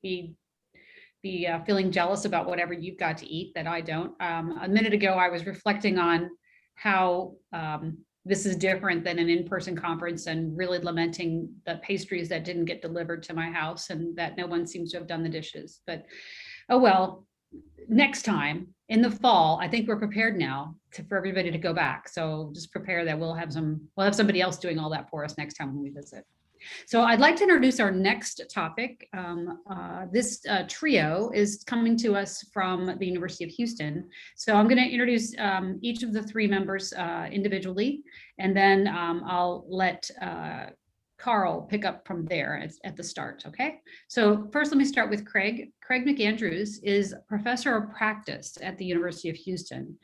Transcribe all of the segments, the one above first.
be feeling jealous about whatever you've got to eat that I don't. A minute ago, I was reflecting on how this is different than an in-person conference and really lamenting the pastries that didn't get delivered to my house and that no one seems to have done the dishes. But oh well, next time in the fall, I think we're prepared now for everybody to go back. So just prepare that we'll have somebody else doing all that for us next time when we visit. So I'd like to introduce our next topic. This trio is coming to us from the University of Houston. So I'm going to introduce each of the three members individually, and then I'll let Carl pick up from there at the start, okay? So first, let me start with Craig. Craig McAndrews is professor of practice at the University of Houston.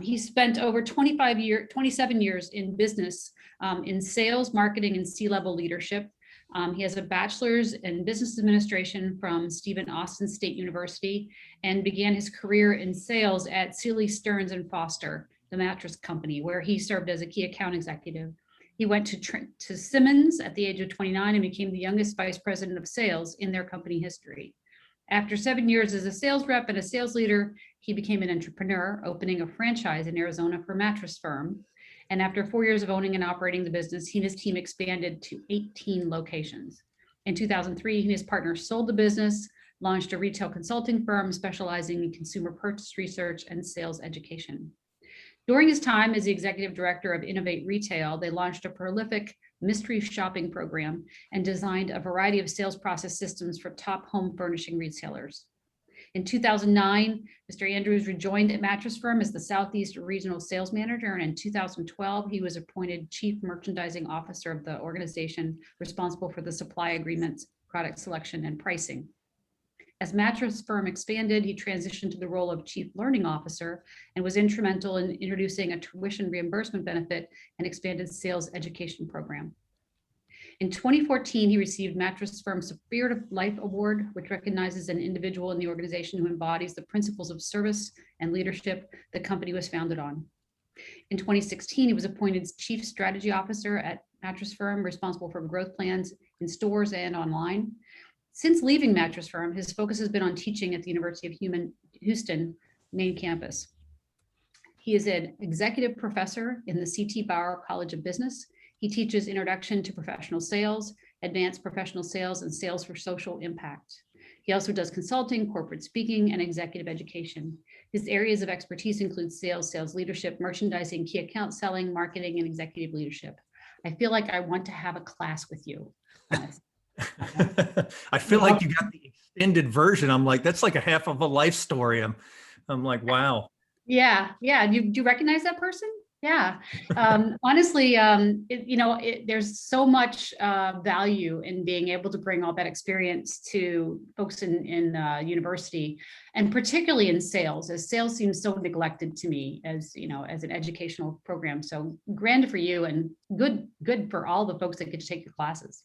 He spent over 27 years in business in sales, marketing, and C-level leadership. He has a bachelor's in business administration from Stephen Austin State University and began his career in sales at Sealy Stearns and Foster, the mattress company, where he served as a key account executive. He went to Simmons at the age of 29 and became the youngest vice president of sales in their company history. After 7 years as a sales rep and a sales leader, he became an entrepreneur, opening a franchise in Arizona for a mattress firm. And after 4 years of owning and operating the business, he and his team expanded to 18 locations. In 2003, he and his partner sold the business, launched a retail consulting firm specializing in consumer purchase research and sales education. During his time as the executive director of Innovate Retail, they launched a prolific mystery shopping program and designed a variety of sales process systems for top home furnishing retailers. In 2009, Mr. Andrews rejoined a mattress firm as the Southeast Regional Sales Manager, and in 2012, he was appointed Chief Merchandising Officer of the organization, responsible for the supply agreements, product selection, and pricing. As mattress firm expanded, he transitioned to the role of Chief Learning Officer and was instrumental in introducing a tuition reimbursement benefit and expanded sales education program. In 2014, he received mattress firm's Spirit of Life Award, which recognizes an individual in the organization who embodies the principles of service and leadership the company was founded on. In 2016, he was appointed Chief Strategy Officer at mattress firm, responsible for growth plans in stores and online. Since leaving Mattress Firm, his focus has been on teaching at the University of Houston main campus. He is an executive professor in the C.T. Bauer College of Business. He teaches Introduction to Professional Sales, Advanced Professional Sales, and Sales for Social Impact. He also does consulting, corporate speaking, and executive education. His areas of expertise include sales, sales leadership, merchandising, key account selling, marketing, and executive leadership. I feel like I want to have a class with you. I feel like you got the extended version. I'm like, that's like a half of a life story. I'm like, wow. Yeah. Do you recognize that person? Yeah. Honestly, there's so much value in being able to bring all that experience to folks in university, and particularly in sales, as sales seems so neglected to me as an educational program. So grand for you, and good for all the folks that get to take your classes.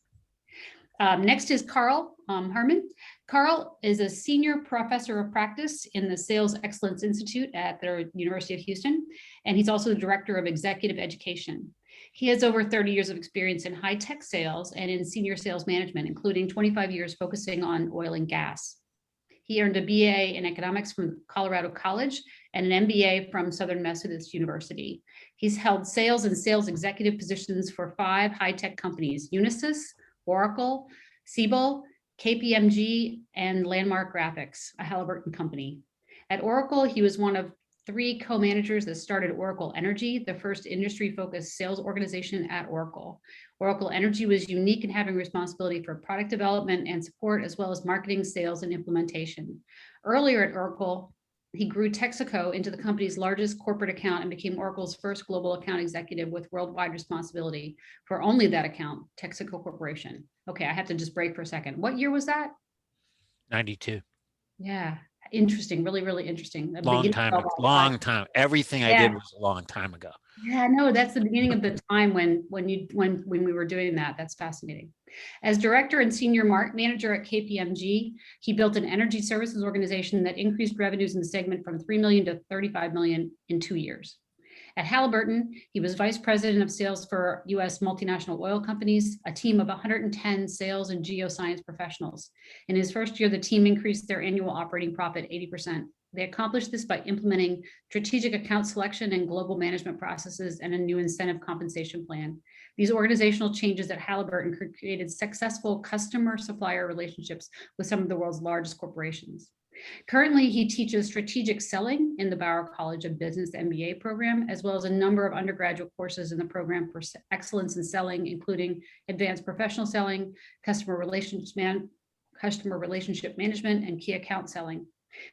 Next is Carl Herman. Carl is a senior professor of practice in the Sales Excellence Institute at the University of Houston, and he's also the director of executive education. He has over 30 years of experience in high-tech sales and in senior sales management, including 25 years focusing on oil and gas. He earned a BA in economics from Colorado College and an MBA from Southern Methodist University. He's held sales and sales executive positions for 5 high-tech companies: Unisys, Oracle, Siebel, KPMG, and Landmark Graphics, a Halliburton company. At Oracle, he was one of 3 co-managers that started Oracle Energy, the first industry-focused sales organization at Oracle. Oracle Energy was unique in having responsibility for product development and support, as well as marketing, sales, and implementation. Earlier at Oracle, he grew Texaco into the company's largest corporate account and became Oracle's first global account executive with worldwide responsibility for only that account, Texaco Corporation. Okay, I have to just break for a second. What year was that? 92. Yeah, interesting, really, really interesting. Long time. Everything I did was a long time ago. Yeah, no, that's the beginning of the time when we were doing that. That's fascinating. As director and senior manager at KPMG, he built an energy services organization that increased revenues in the segment from $3 million to $35 million in 2 years. At Halliburton, he was vice president of sales for U.S. multinational oil companies, a team of 110 sales and geoscience professionals. In his first year, the team increased their annual operating profit 80%. They accomplished this by implementing strategic account selection and global management processes and a new incentive compensation plan. These organizational changes at Halliburton created successful customer-supplier relationships with some of the world's largest corporations. Currently, he teaches strategic selling in the Bauer College of Business MBA program, as well as a number of undergraduate courses in the program for excellence in selling, including advanced professional selling, customer relationship management, and key account selling.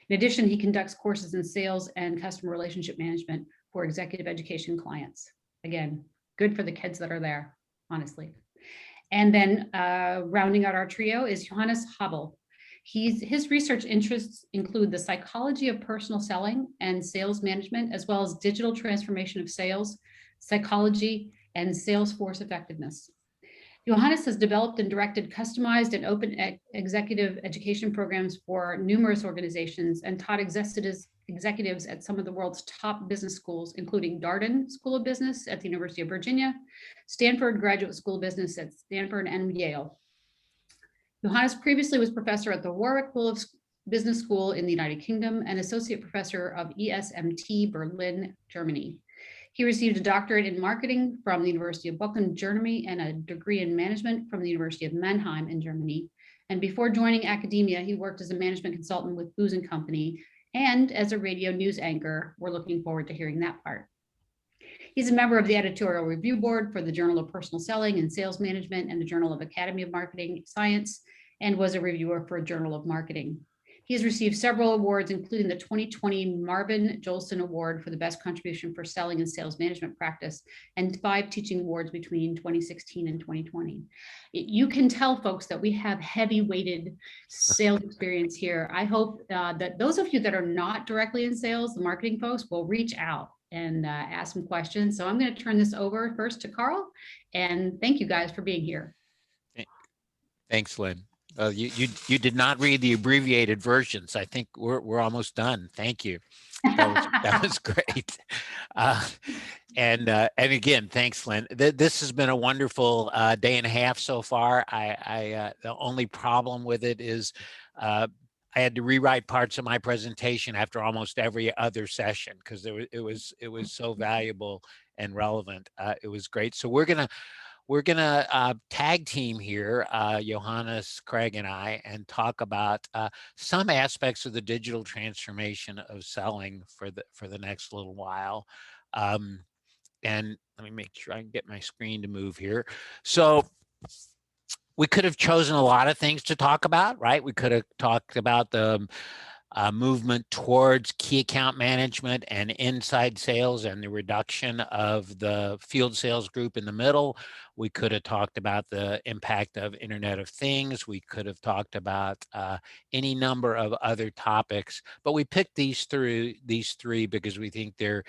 In addition, he conducts courses in sales and customer relationship management for executive education clients. Again, good for the kids that are there, honestly. And then rounding out our trio is Johannes Hubble. His research interests include the psychology of personal selling and sales management, as well as digital transformation of sales, psychology, and sales force effectiveness. Johannes has developed and directed customized and open executive education programs for numerous organizations and taught executives at some of the world's top business schools, including Darden School of Business at the University of Virginia, Stanford Graduate School of Business at Stanford, and Yale. Johannes previously was professor at the Warwick Business School in the United Kingdom and associate professor of ESMT Berlin, Germany. He received a doctorate in marketing from the University of Bochum, Germany, and a degree in management from the University of Mannheim in Germany. And before joining academia, he worked as a management consultant with Booz & Company and as a radio news anchor. We're looking forward to hearing that part. He's a member of the editorial review board for the Journal of Personal Selling and Sales Management and the Journal of Academy of Marketing Science, and was a reviewer for Journal of Marketing. He has received several awards, including the 2020 Marvin Jolson Award for the best contribution for selling and sales management practice, and 5 teaching awards between 2016 and 2020. You can tell, folks, that we have heavy-weighted sales experience here. I hope that those of you that are not directly in sales, the marketing folks, will reach out and ask some questions. So I'm going to turn this over first to Carl, and thank you guys for being here. Thanks, Lynn. You did not read the abbreviated versions. I think we're almost done. Thank you. That was great. And again, thanks, Lynn. This has been a wonderful day and a half so far. The only problem with it is I had to rewrite parts of my presentation after almost every other session because it was so valuable and relevant. It was great. So we're gonna tag team here, Johannes, Craig, and I, and talk about some aspects of the digital transformation of selling for the next little while. And let me make sure I can get my screen to move here. So we could have chosen a lot of things to talk about, right? We could have talked about the movement towards key account management and inside sales and the reduction of the field sales group in the middle. We could have talked about the impact of Internet of Things. We could have talked about any number of other topics, but we picked these three because we think they're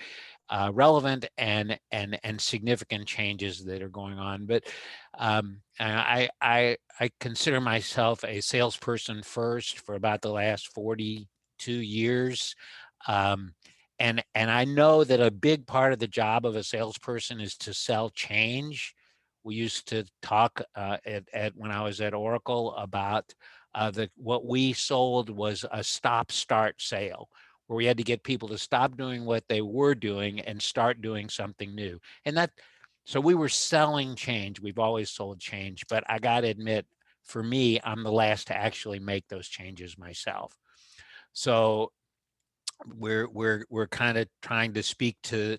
relevant and significant changes that are going on. But I consider myself a salesperson first for about the last 42 years. And I know that a big part of the job of a salesperson is to sell change. We used to talk when I was at Oracle about what we sold was a stop-start sale, where we had to get people to stop doing what they were doing and start doing something new. So we were selling change. We've always sold change, but I got to admit, for me, I'm the last to actually make those changes myself. So we're kind of trying to speak to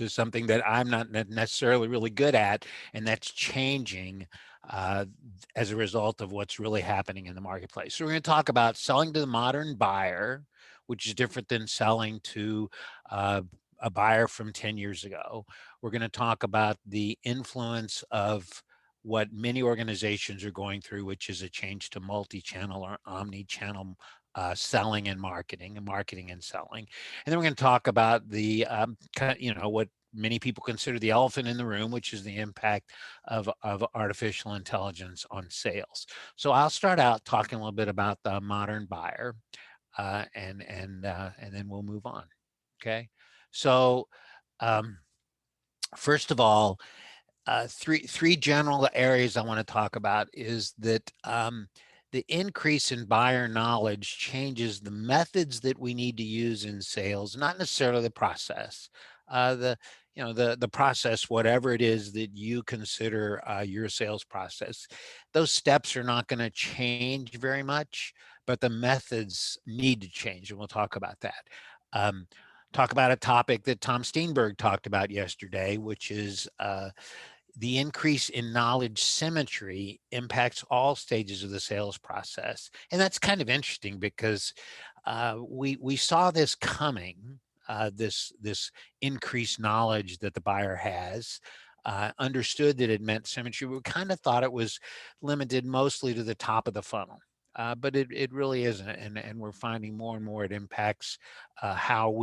something that I'm not necessarily really good at, and that's changing as a result of what's really happening in the marketplace. So we're going to talk about selling to the modern buyer, which is different than selling to a buyer from 10 years ago. We're going to talk about the influence of what many organizations are going through, which is a change to multi-channel or omni-channel selling and marketing and selling. And then we're going to talk about the, what many people consider the elephant in the room, which is the impact of artificial intelligence on sales. So I'll start out talking a little bit about the modern buyer, and then we'll move on. Okay. So First of all, three general areas I want to talk about is that the increase in buyer knowledge changes the methods that we need to use in sales, not necessarily the process. The process, whatever it is that you consider your sales process, those steps are not going to change very much, but the methods need to change, and we'll talk about that. Talk about a topic that Tom Steenberg talked about yesterday, which is the increase in knowledge symmetry impacts all stages of the sales process. And that's kind of interesting because we saw this coming, this increased knowledge that the buyer has, understood that it meant symmetry. We kind of thought it was limited mostly to the top of the funnel. But it really isn't, and we're finding more and more it impacts how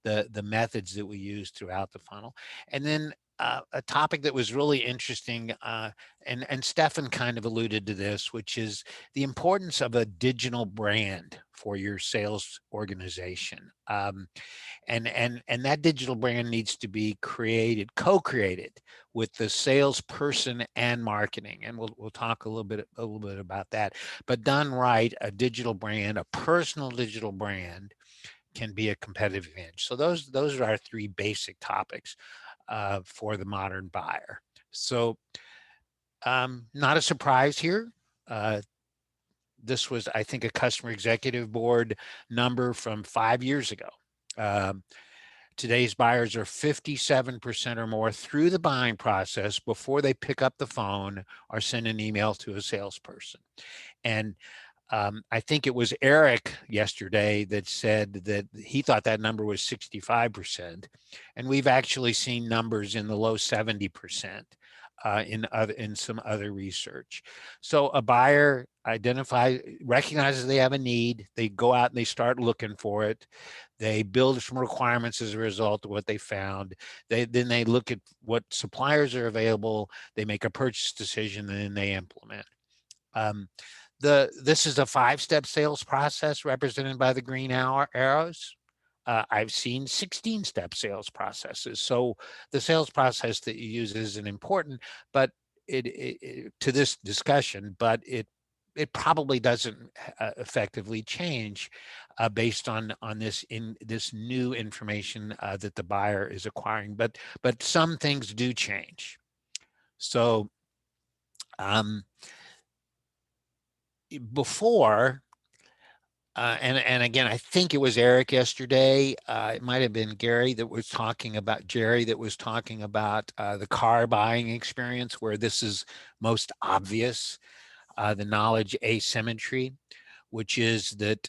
the methods that we use throughout the funnel. And then a topic that was really interesting, and Stefan kind of alluded to this, which is the importance of a digital brand for your sales organization. And that digital brand needs to be co-created with the salesperson and marketing. And we'll talk a little bit about that. But done right, a digital brand, a personal digital brand, can be a competitive advantage. So those are our three basic topics for the modern buyer. So not a surprise here. This was, I think, a customer executive board number from 5 years ago. Today's buyers are 57% or more through the buying process before they pick up the phone or send an email to a salesperson. And I think it was Eric yesterday that said that he thought that number was 65%. And we've actually seen numbers in the low 70% in some other research. So a buyer recognizes they have a need, they go out and they start looking for it. They build some requirements as a result of what they found. Then they look at what suppliers are available, they make a purchase decision, and then they implement. This is a 5-step sales process represented by the green arrows. I've seen 16-step sales processes. So the sales process that you use isn't important, but to this discussion, but it probably doesn't effectively change based on this new information that the buyer is acquiring. But some things do change. So before. And again, I think it was Eric yesterday. It might have been Jerry that was talking about the car buying experience, where this is most obvious, the knowledge asymmetry, which is that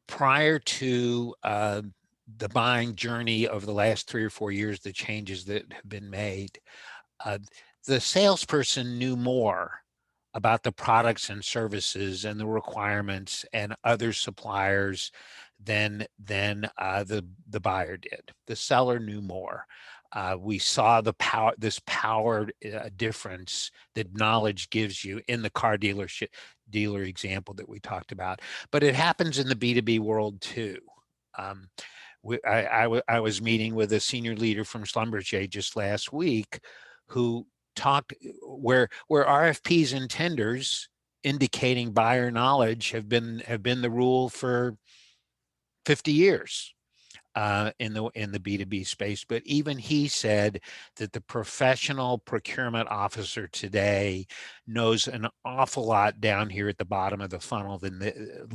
prior to the buying journey over the last 3 or 4 years, the changes that have been made, the salesperson knew more about the products and services and the requirements and other suppliers than the buyer did. The seller knew more. We saw this power difference that knowledge gives you in the car dealer example that we talked about. But it happens in the B2B world too. I was meeting with a senior leader from Schlumberger just last week who talked where RFPs and tenders indicating buyer knowledge have been the rule for 50 years in the B2B space. But even he said that the professional procurement officer today knows an awful lot down here at the bottom of the funnel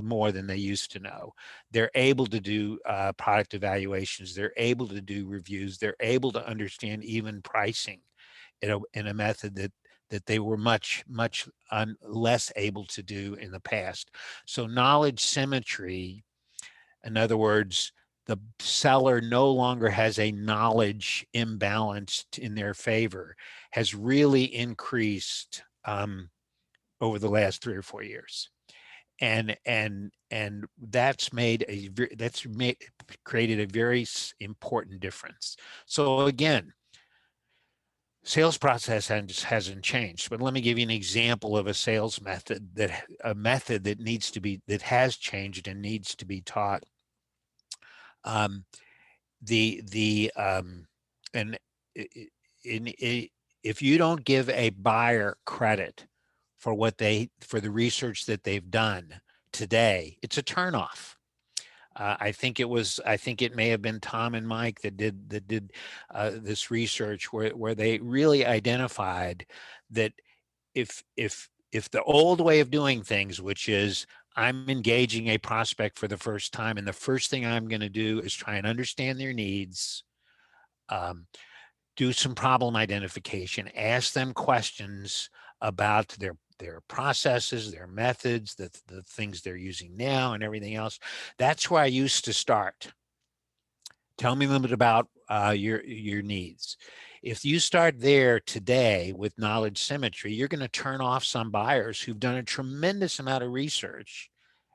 more than they used to know. They're able to do product evaluations. They're able to do reviews. They're able to understand even pricing in a method that they were much less able to do in the past. So knowledge symmetry, in other words, the seller no longer has a knowledge imbalance in their favor, has really increased over the last 3 or 4 years. And that's created a very important difference. So again, sales process hasn't changed, but let me give you an example of a sales method that has changed and needs to be taught. and if you don't give a buyer credit for for the research that they've done today, it's a turnoff. I think it may have been Tom and Mike that did this research where they really identified that if the old way of doing things, which is I'm engaging a prospect for the first time, and the first thing I'm going to do is try and understand their needs, do some problem identification, ask them questions about their processes, their methods, the things they're using now and everything else. That's where I used to start. Tell me a little bit about your needs. If you start there today with knowledge symmetry, you're going to turn off some buyers who've done a tremendous amount of research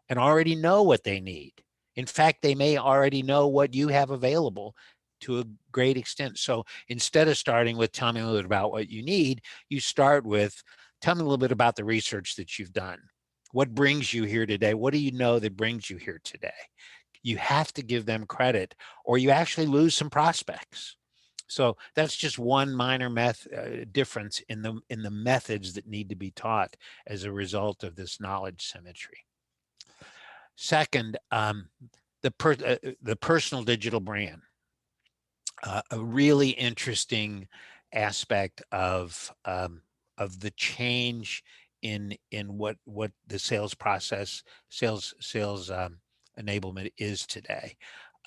and already know what they need. In fact, they may already know what you have available to a great extent. So instead of starting with tell me a little bit about what you need, you start with tell me a little bit about the research that you've done. What brings you here today? What do you know that brings you here today? You have to give them credit or you actually lose some prospects. So that's just one minor difference in the methods that need to be taught as a result of this knowledge symmetry. Second, the personal digital brand. A really interesting aspect of the change in what the sales process, sales enablement is today.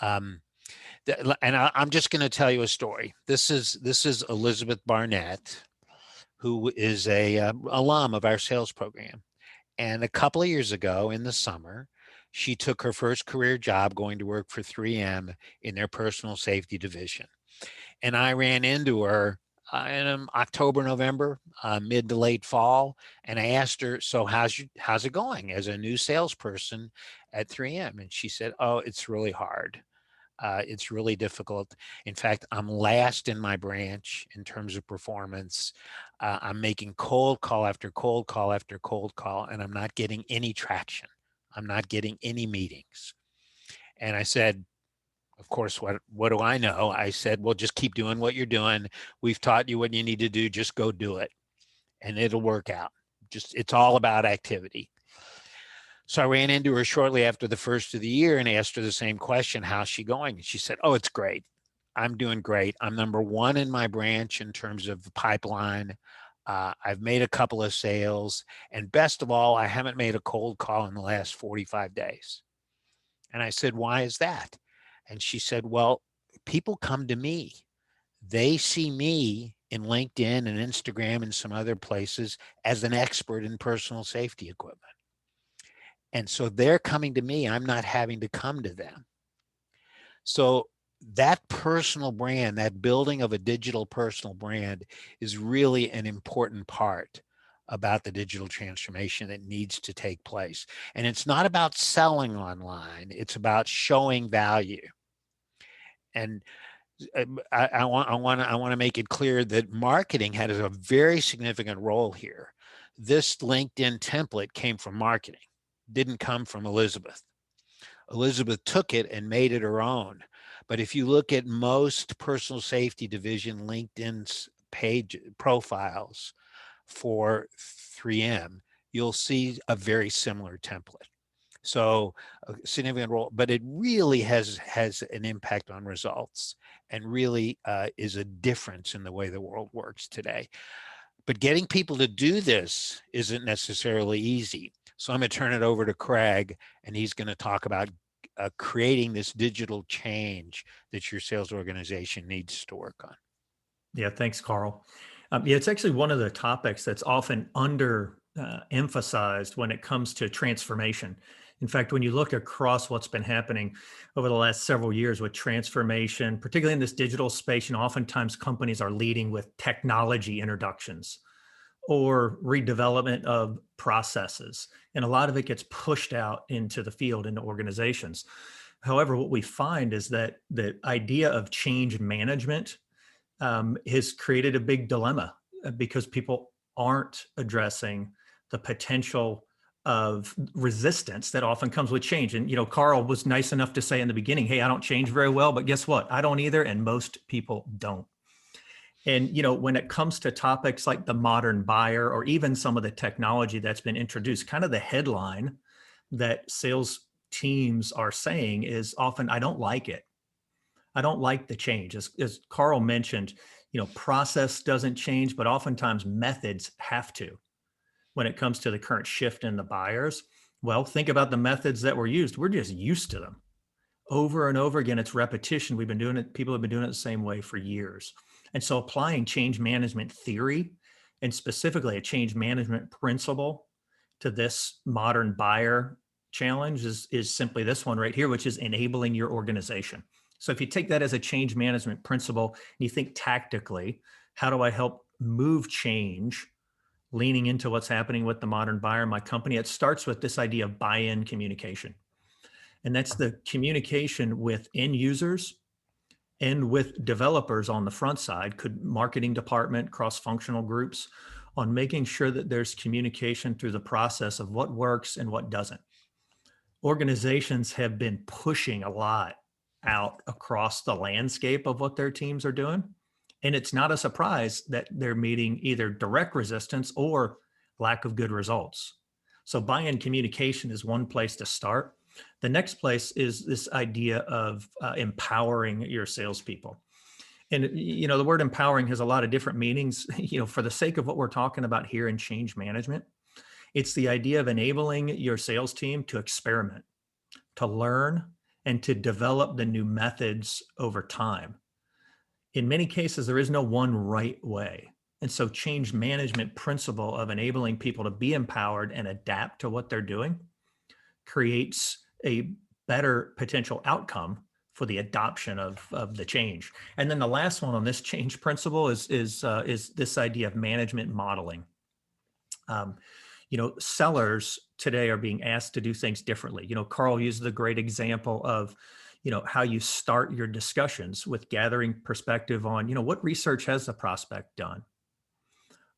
And I'm just going to tell you a story. This is Elizabeth Barnett, who is a alum of our sales program. And a couple of years ago in the summer, she took her first career job going to work for 3M in their personal safety division. And I ran into her in October, November, mid to late fall. And I asked her, so how's it going as a new salesperson at 3M? And she said, oh, it's really hard. It's really difficult. In fact, I'm last in my branch in terms of performance. I'm making cold call after cold call after cold call, and I'm not getting any traction. I'm not getting any meetings. And I said, of course, what do I know? I said, well, just keep doing what you're doing. We've taught you what you need to do. Just go do it, and it'll work out. It's all about activity. So I ran into her shortly after the first of the year and asked her the same question, how's she going? And she said, oh, it's great. I'm doing great. I'm #1 in my branch in terms of the pipeline. I've made a couple of sales. And best of all, I haven't made a cold call in the last 45 days. And I said, why is that? And she said, well, people come to me. They see me in LinkedIn and Instagram and some other places as an expert in personal safety equipment. And so they're coming to me. I'm not having to come to them. So that personal brand, that building of a digital personal brand is really an important part about the digital transformation that needs to take place. And it's not about selling online. It's about showing value. And I want to make it clear that marketing had a very significant role here. This LinkedIn template came from marketing, didn't come from Elizabeth. Elizabeth took it and made it her own. But if you look at most personal safety division LinkedIn's page profiles for 3M, you'll see a very similar template. So a significant role, but it really has an impact on results and really is a difference in the way the world works today. But getting people to do this isn't necessarily easy. So I'm going to turn it over to Craig, and he's going to talk about creating this digital change that your sales organization needs to work on. Yeah, thanks, Carl. Yeah, it's actually one of the topics that's often under emphasized when it comes to transformation. In fact, when you look across what's been happening over the last several years with transformation, particularly in this digital space, oftentimes companies are leading with technology introductions or redevelopment of processes. And a lot of it gets pushed out into the field, into organizations. However, what we find is that the idea of change management has created a big dilemma because people aren't addressing the potential of resistance that often comes with change. And, Carl was nice enough to say in the beginning, hey, I don't change very well, but guess what? I don't either. And most people don't. And, when it comes to topics like the modern buyer or even some of the technology that's been introduced, kind of the headline that sales teams are saying is often, I don't like it. I don't like the change. As Carl mentioned, process doesn't change, but oftentimes methods have to when it comes to the current shift in the buyers. Well, think about the methods that were used. We're just used to them over and over again. It's repetition. We've been doing it. People have been doing it the same way for years. And so applying change management theory and specifically a change management principle to this modern buyer challenge is simply this one right here, which is enabling your organization. So if you take that as a change management principle and you think tactically, how do I help move change, leaning into what's happening with the modern buyer in my company? It starts with this idea of buy-in communication. And that's the communication with end users and with developers on the front side, could marketing department, cross-functional groups, on making sure that there's communication through the process of what works and what doesn't. Organizations have been pushing a lot out across the landscape of what their teams are doing. And it's not a surprise that they're meeting either direct resistance or lack of good results. So buy-in communication is one place to start. The next place is this idea of empowering your salespeople. And, the word empowering has a lot of different meanings. For the sake of what we're talking about here in change management, it's the idea of enabling your sales team to experiment, to learn, and to develop the new methods over time. In many cases, there is no one right way. And so change management principle of enabling people to be empowered and adapt to what they're doing creates a better potential outcome for the adoption of the change. And then the last one on this change principle is this idea of management modeling. Sellers today are being asked to do things differently. Carl used the great example of, how you start your discussions with gathering perspective on, what research has the prospect done?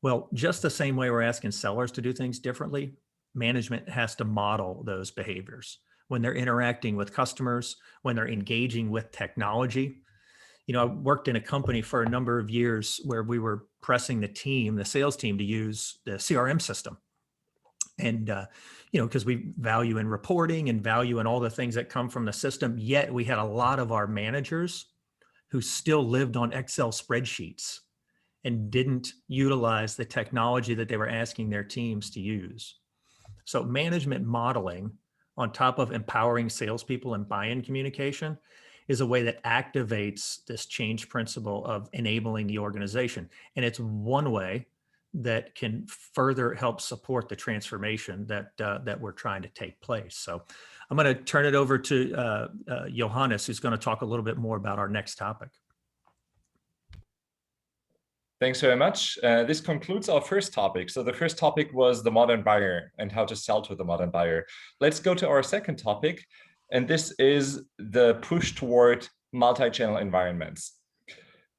Well, just the same way we're asking sellers to do things differently, management has to model those behaviors when they're interacting with customers, when they're engaging with technology. I worked in a company for a number of years where we were pressing the sales team to use the CRM system. And, because we value in reporting and value in all the things that come from the system, yet we had a lot of our managers who still lived on Excel spreadsheets and didn't utilize the technology that they were asking their teams to use. So management modeling on top of empowering salespeople and buy-in communication is a way that activates this change principle of enabling the organization. And it's one way that can further help support the transformation that we're trying to take place. So I'm going to turn it over to Johannes, who's going to talk a little bit more about our next topic. Thanks very much. This concludes our first topic. So the first topic was the modern buyer and how to sell to the modern buyer. Let's go to our second topic, and this is the push toward multi-channel environments.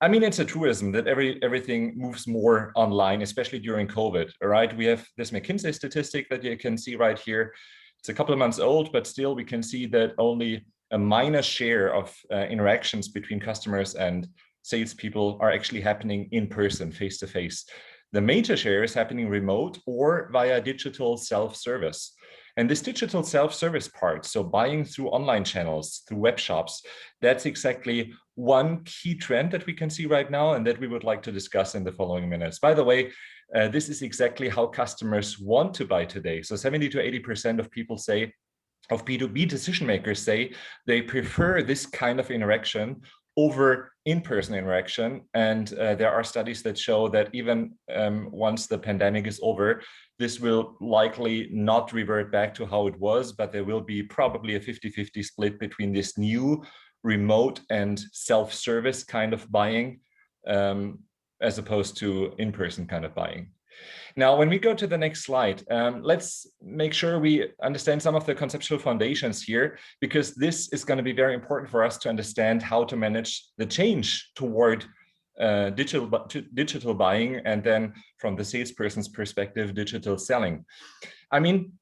I mean, it's a truism that everything moves more online, especially during COVID, all right? We have this McKinsey statistic that you can see right here. It's a couple of months old, but still we can see that only a minor share of interactions between customers and salespeople are actually happening in person, face-to-face. The major share is happening remote or via digital self-service. And this digital self-service part, so buying through online channels, through web shops, that's exactly one key trend that we can see right now and that we would like to discuss in the following minutes. By the way, this is exactly how customers want to buy today. So 70 to 80% of people say, of B2B decision makers say, they prefer this kind of interaction over in-person interaction. And there are studies that show that even once the pandemic is over, this will likely not revert back to how it was, but there will be probably a 50-50 split between this new remote and self-service kind of buying as opposed to in-person kind of buying. Now, when we go to the next slide, let's make sure we understand some of the conceptual foundations here, because this is going to be very important for us to understand how to manage the change toward digital buying, and then from the salesperson's perspective, digital selling. I mean,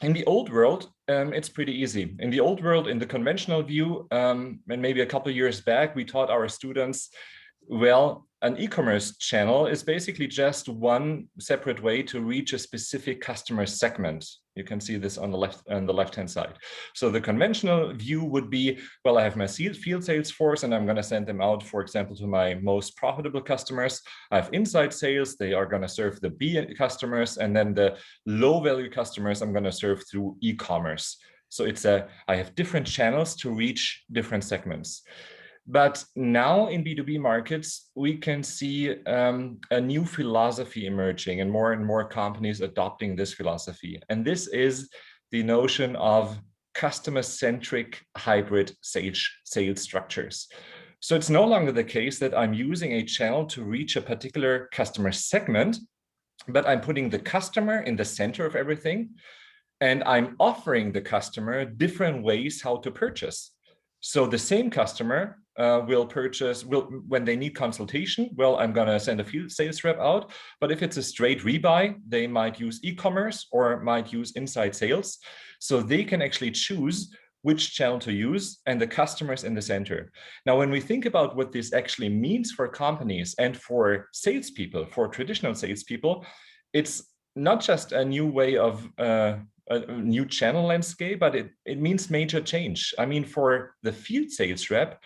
In the old world, it's pretty easy. In the old world, in the conventional view, and maybe a couple of years back, we taught our students, well, an e-commerce channel is basically just one separate way to reach a specific customer segment. You can see this on the left-hand side. So the conventional view would be, well, I have my field sales force and I'm going to send them out, for example, to my most profitable customers. I have inside sales. They are going to serve the B customers, and then the low value customers I'm going to serve through e-commerce. So I have different channels to reach different segments. But now in B2B markets, we can see a new philosophy emerging and more companies adopting this philosophy. And this is the notion of customer-centric hybrid sales structures. So it's no longer the case that I'm using a channel to reach a particular customer segment, but I'm putting the customer in the center of everything. And I'm offering the customer different ways how to purchase. So the same customer will purchase, when they need consultation, well, I'm going to send a field sales rep out. But if it's a straight rebuy, they might use e-commerce or might use inside sales. So they can actually choose which channel to use, and the customers in the center. Now, when we think about what this actually means for companies and for salespeople, for traditional salespeople, it's not just a new way of a new channel landscape, but it means major change. I mean, for the field sales rep,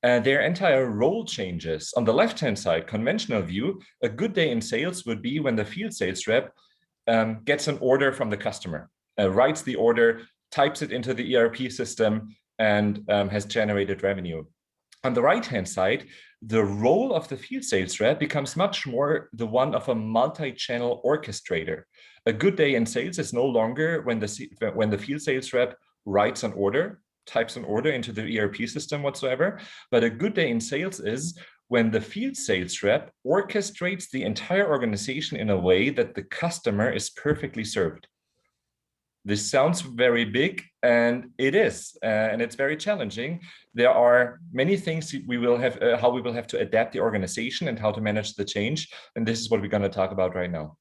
their entire role changes. On the left-hand side, conventional view, a good day in sales would be when the field sales rep gets an order from the customer, writes the order, types it into the ERP system, and has generated revenue. On the right-hand side, the role of the field sales rep becomes much more the one of a multi-channel orchestrator. A good day in sales is no longer when the field sales rep writes an order, types an order into the ERP system whatsoever, but a good day in sales is when the field sales rep orchestrates the entire organization in a way that the customer is perfectly served. This sounds very big, and it is, and it's very challenging. There are many things we will have, how we will have to adapt the organization and how to manage the change. And this is what we're going to talk about right now.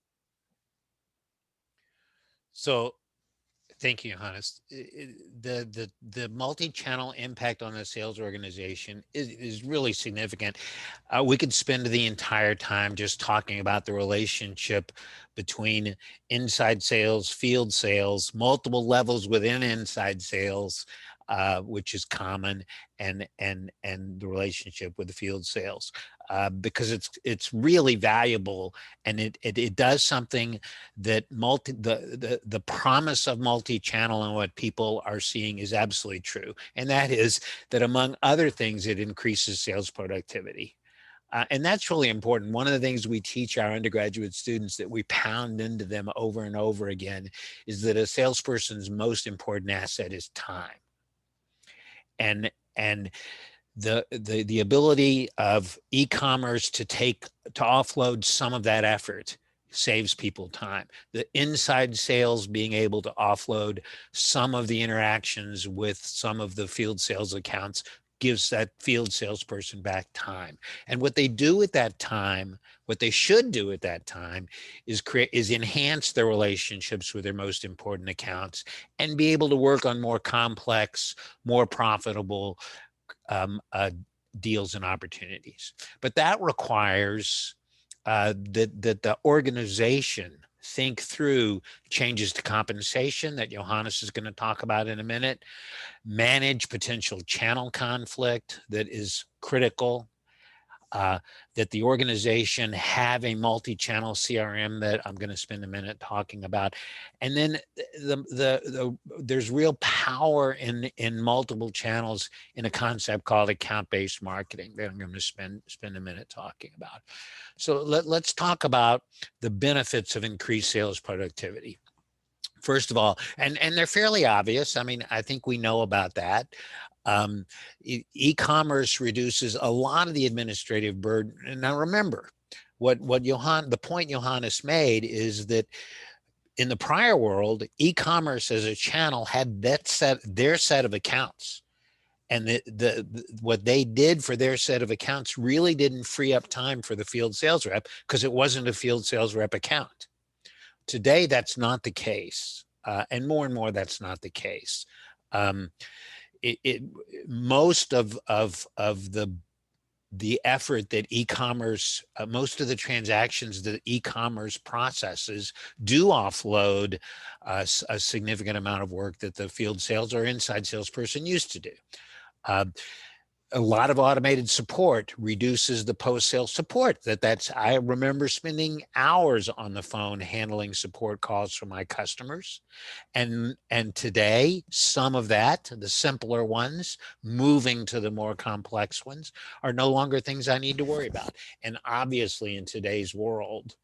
So thank you, Johannes. The multi-channel impact on the sales organization is really significant. We could spend the entire time just talking about the relationship between inside sales, field sales, multiple levels within inside sales, which is common, and the relationship with the field sales, because it's really valuable, and it does something that the promise of multi-channel and what people are seeing is absolutely true, and that is that, among other things, it increases sales productivity. And that's really important. One of the things we teach our undergraduate students, that we pound into them over and over again, is that a salesperson's most important asset is time. And the ability of e-commerce to offload some of that effort saves people time. The inside sales being able to offload some of the interactions with some of the field sales accounts gives that field salesperson back time. And what they do at that time, what they should do at that time, is enhance their relationships with their most important accounts and be able to work on more complex, more profitable deals and opportunities. But that requires that the organization think through changes to compensation that Johannes is going to talk about in a minute, manage potential channel conflict that is critical, that the organization have a multi-channel CRM that I'm going to spend a minute talking about. And then there's real power in multiple channels in a concept called account-based marketing that I'm going to spend a minute talking about. So let's talk about the benefits of increased sales productivity. First of all, and they're fairly obvious. I mean, I think we know about that. E-commerce reduces a lot of the administrative burden. And now remember, the point Johannes made is that in the prior world, e-commerce as a channel had their set of accounts. And what they did for their set of accounts really didn't free up time for the field sales rep, because it wasn't a field sales rep account. Today, that's not the case. and more that's not the case. Most of the effort that e-commerce, most of the transactions that e-commerce processes do offload a significant amount of work that the field sales or inside salesperson used to do. A lot of automated support reduces the post-sale support. I remember spending hours on the phone handling support calls from my customers. And today, some of that, the simpler ones, moving to the more complex ones, are no longer things I need to worry about. And obviously in today's world,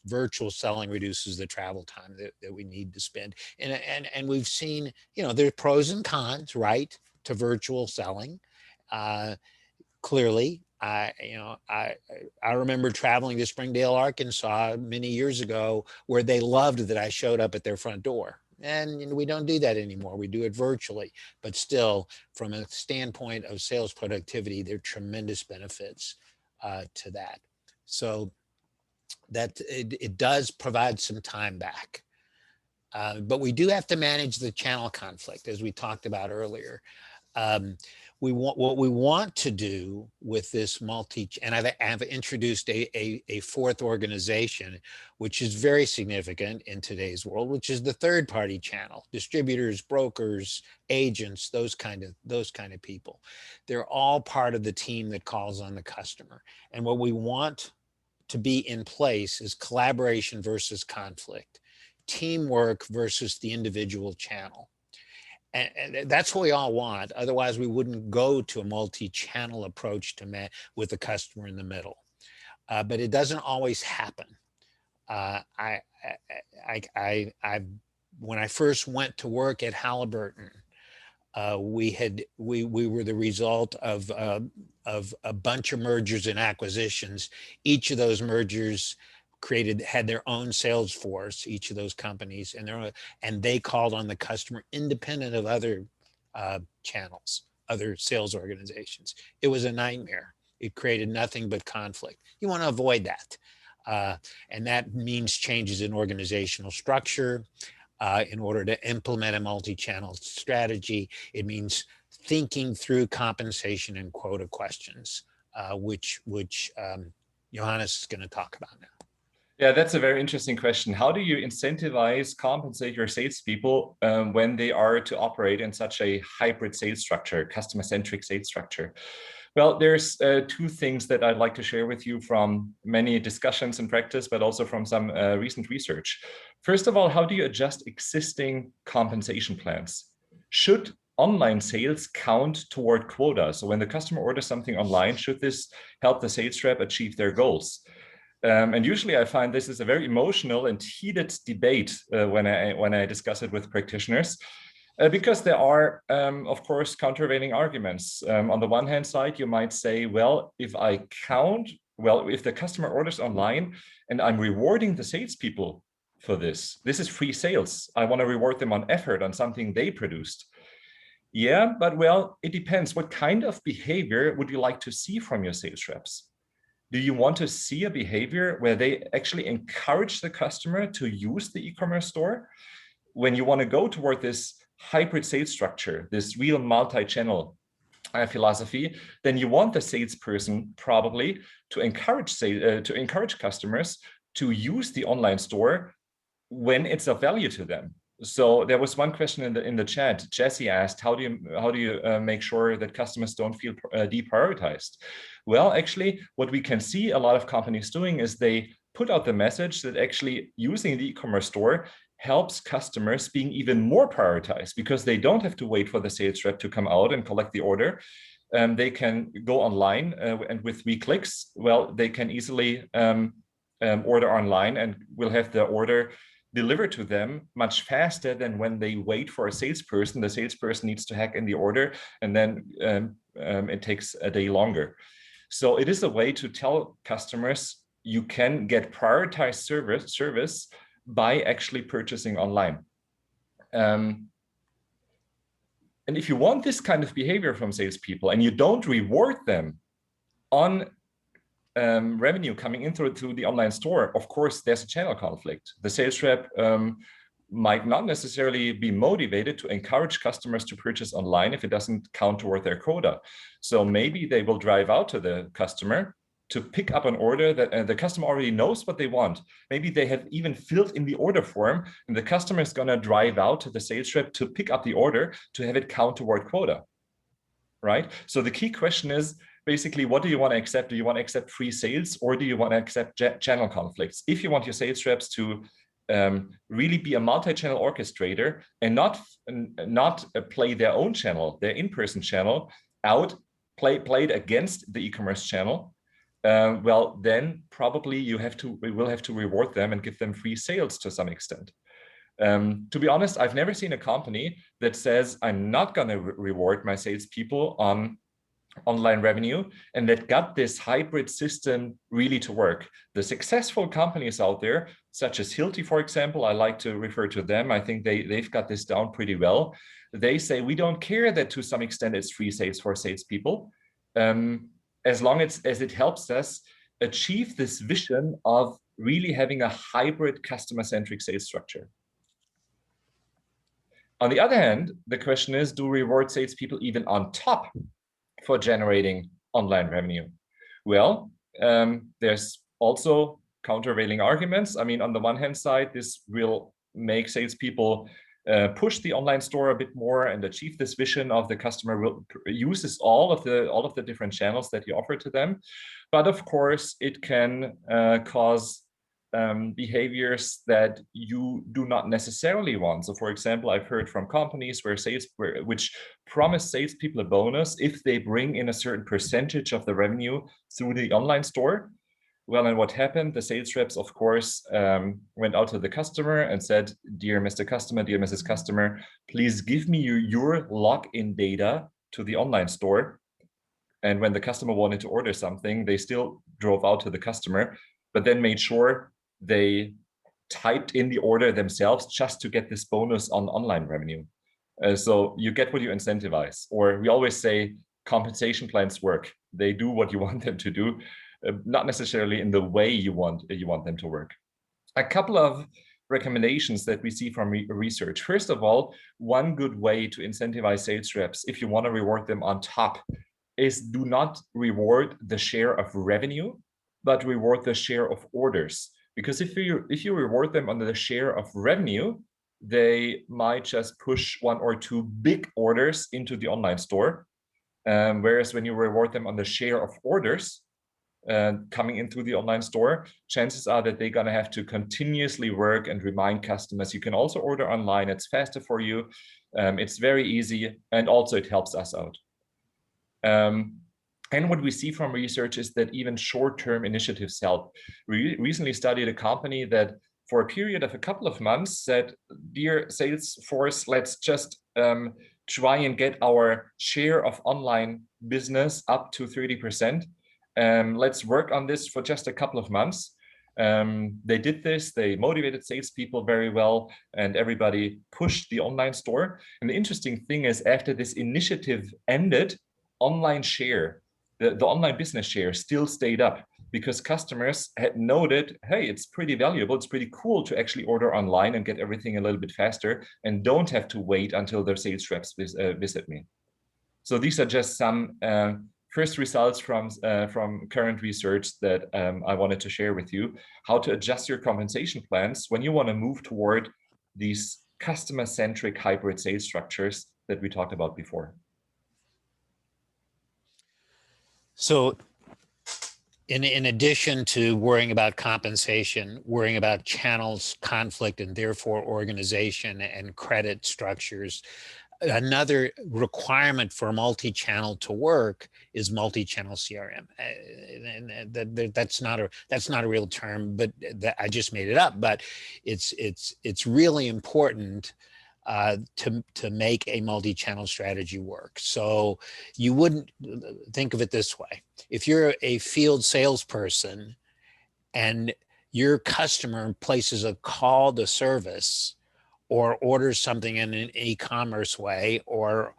virtual selling reduces the travel time that we need to spend. And we've seen, there's pros and cons, right, to virtual selling. Clearly, I remember traveling to Springdale, Arkansas many years ago, where they loved that I showed up at their front door. And we don't do that anymore. We do it virtually. But still, from a standpoint of sales productivity, there are tremendous benefits to that. So that it does provide some time back. But we do have to manage the channel conflict, as we talked about earlier. What we want to do with this and I've introduced a fourth organization, which is very significant in today's world, which is the third-party channel, distributors, brokers, agents, those kind of people. They're all part of the team that calls on the customer. And what we want to be in place is collaboration versus conflict, teamwork versus the individual channel. And that's what we all want. Otherwise, we wouldn't go to a multi-channel approach with the customer in the middle. But it doesn't always happen. When I first went to work at Halliburton, we were the result of a bunch of mergers and acquisitions. Each of those mergers had their own sales force, each of those companies, and they called on the customer independent of other channels, other sales organizations. It was a nightmare. It created nothing but conflict. You want to avoid that. And that means changes in organizational structure. In order to implement a multi-channel strategy, it means thinking through compensation and quota questions, which Johannes is going to talk about now. Yeah, that's a very interesting question. How do you incentivize, compensate your salespeople when they are to operate in such a hybrid sales structure, customer-centric sales structure? Well, there's two things that I'd like to share with you from many discussions in practice, but also from some recent research. First of all, how do you adjust existing compensation plans? Should online sales count toward quota? So when the customer orders something online, should this help the sales rep achieve their goals? And usually I find this is a very emotional and heated debate when I discuss it with practitioners. Because there are, of course, countervailing arguments. On the one hand side, you might say, well, if the customer orders online and I'm rewarding the salespeople for this is free sales. I want to reward them on effort, on something they produced. Yeah, but well, it depends. What kind of behavior would you like to see from your sales reps? Do you want to see a behavior where they actually encourage the customer to use the e-commerce store? When you want to go toward this hybrid sales structure, this real multi-channel philosophy, then you want the salesperson probably to encourage customers to use the online store when it's of value to them. So there was one question in the chat. Jesse asked, how do you make sure that customers don't feel deprioritized? Well, actually, what we can see a lot of companies doing is they put out the message that actually using the e-commerce store helps customers being even more prioritized because they don't have to wait for the sales rep to come out and collect the order. They can go online and with 3 clicks, well, they can easily order online and will have the order delivered to them much faster than when they wait for a salesperson. The salesperson needs to hack in the order and then it takes a day longer. So it is a way to tell customers you can get prioritized service by actually purchasing online. And if you want this kind of behavior from salespeople and you don't reward them on revenue coming in through the online store, of course, there's a channel conflict. The sales rep might not necessarily be motivated to encourage customers to purchase online if it doesn't count toward their quota. So maybe they will drive out to the customer to pick up an order that the customer already knows what they want. Maybe they have even filled in the order form, and the customer is going to drive out to the sales rep to pick up the order to have it count toward quota, right? So the key question is basically, what do you want to accept? Do you want to accept free sales, or do you want to accept channel conflicts? If you want your sales reps to really be a multi-channel orchestrator and not play their own channel, their in-person channel out, played against the e-commerce channel, well, then probably we will have to reward them and give them free sales to some extent. To be honest, I've never seen a company that says, I'm not going to reward my salespeople on online revenue, and that got this hybrid system really to work. The successful companies out there, such as Hilti, for example, I like to refer to them. I think they've got this down pretty well. They say, we don't care that to some extent it's free sales for salespeople, as long as it helps us achieve this vision of really having a hybrid customer-centric sales structure. On the other hand, the question is, do we reward salespeople even on top for generating online revenue? Well, there's also countervailing arguments. I mean, on the one hand side, this will make salespeople push the online store a bit more and achieve this vision of the customer uses all of the different channels that you offer to them. But of course, it can cause behaviors that you do not necessarily want. So for example, I've heard from companies which promise salespeople a bonus if they bring in a certain percentage of the revenue through the online store. Well, and what happened? The sales reps, of course, went out to the customer and said, dear Mr. Customer, dear Mrs. Customer, please give me your login data to the online store. And when the customer wanted to order something, they still drove out to the customer, but then made sure they typed in the order themselves just to get this bonus on online revenue. So you get what you incentivize, or we always say compensation plans work. They do what you want them to do, not necessarily in the way you want them to work. A couple of recommendations that we see from research. First of all, one good way to incentivize sales reps, if you want to reward them on top, is do not reward the share of revenue, but reward the share of orders. Because if you reward them on the share of revenue, they might just push one or two big orders into the online store. Whereas when you reward them on the share of orders coming in through the online store, chances are that they're going to have to continuously work and remind customers, you can also order online, it's faster for you, it's very easy, and also it helps us out. And what we see from research is that even short-term initiatives help. We recently studied a company that for a period of a couple of months said, dear sales force, let's just try and get our share of online business up to 30%. Let's work on this for just a couple of months. They did this, they motivated salespeople very well, and everybody pushed the online store. And the interesting thing is, after this initiative ended, online share, the online business share still stayed up, because customers had noted, hey, it's pretty valuable, it's pretty cool to actually order online and get everything a little bit faster and don't have to wait until their sales reps visit me. So these are just some first results from current research that I wanted to share with you, how to adjust your compensation plans when you want to move toward these customer-centric hybrid sales structures that we talked about before. So in addition to worrying about compensation, worrying about channels, conflict, and therefore organization and credit structures, another requirement for multi-channel to work is multi-channel CRM. And that's not a real term, but I just made it up. But it's really important to make a multi-channel strategy work. So you wouldn't think of it this way. If you're a field salesperson and your customer places a call to service or orders something in an e-commerce way, or